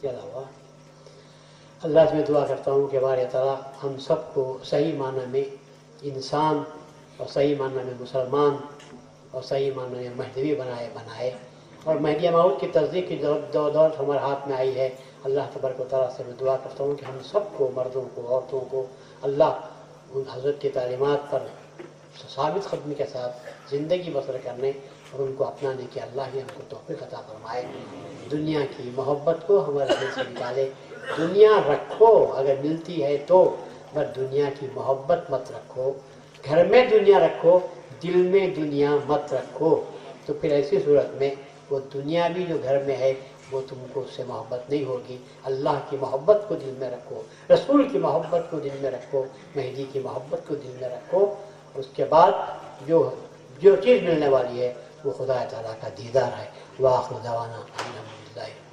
کے علاوہ اللہ سے میں دعا کرتا ہوں کہ بار تعالیٰ ہم سب کو صحیح معنی میں انسان اور صحیح معنی میں مسلمان اور صحیح معنی میں مہدوی بنائے اور مہدی موعود کی تصدیق کی دولت ہمارے ہاتھ میں آئی ہے۔ اللہ تبارک و تعالیٰ سے میں دعا کرتا ہوں کہ ہم سب کو، مردوں کو، عورتوں کو، اللہ ان حضرت کی تعلیمات پر ثابت قدمی کے ساتھ زندگی بسر کرنے اور ان کو اپنانے کی اللہ ہی ہم کو توفیق عطا فرمائے۔ دنیا کی محبت کو ہمارے دل سے نکالے۔ دنیا رکھو اگر ملتی ہے تو، پر دنیا کی محبت مت رکھو۔ گھر میں دنیا رکھو، دل میں دنیا مت رکھو، تو پھر ایسی صورت میں وہ دنیا بھی جو گھر میں ہے وہ تم کو اس سے محبت نہیں ہوگی۔ اللہ کی محبت کو دل میں رکھو، رسول کی محبت کو دل میں رکھو، مہدی کی محبت کو دل میں رکھو۔ اس کے بعد جو چیز ملنے والی ہے وہ خدا تعالیٰ کا دیدار ہے۔ وآخر دعوانا الحمدللہ۔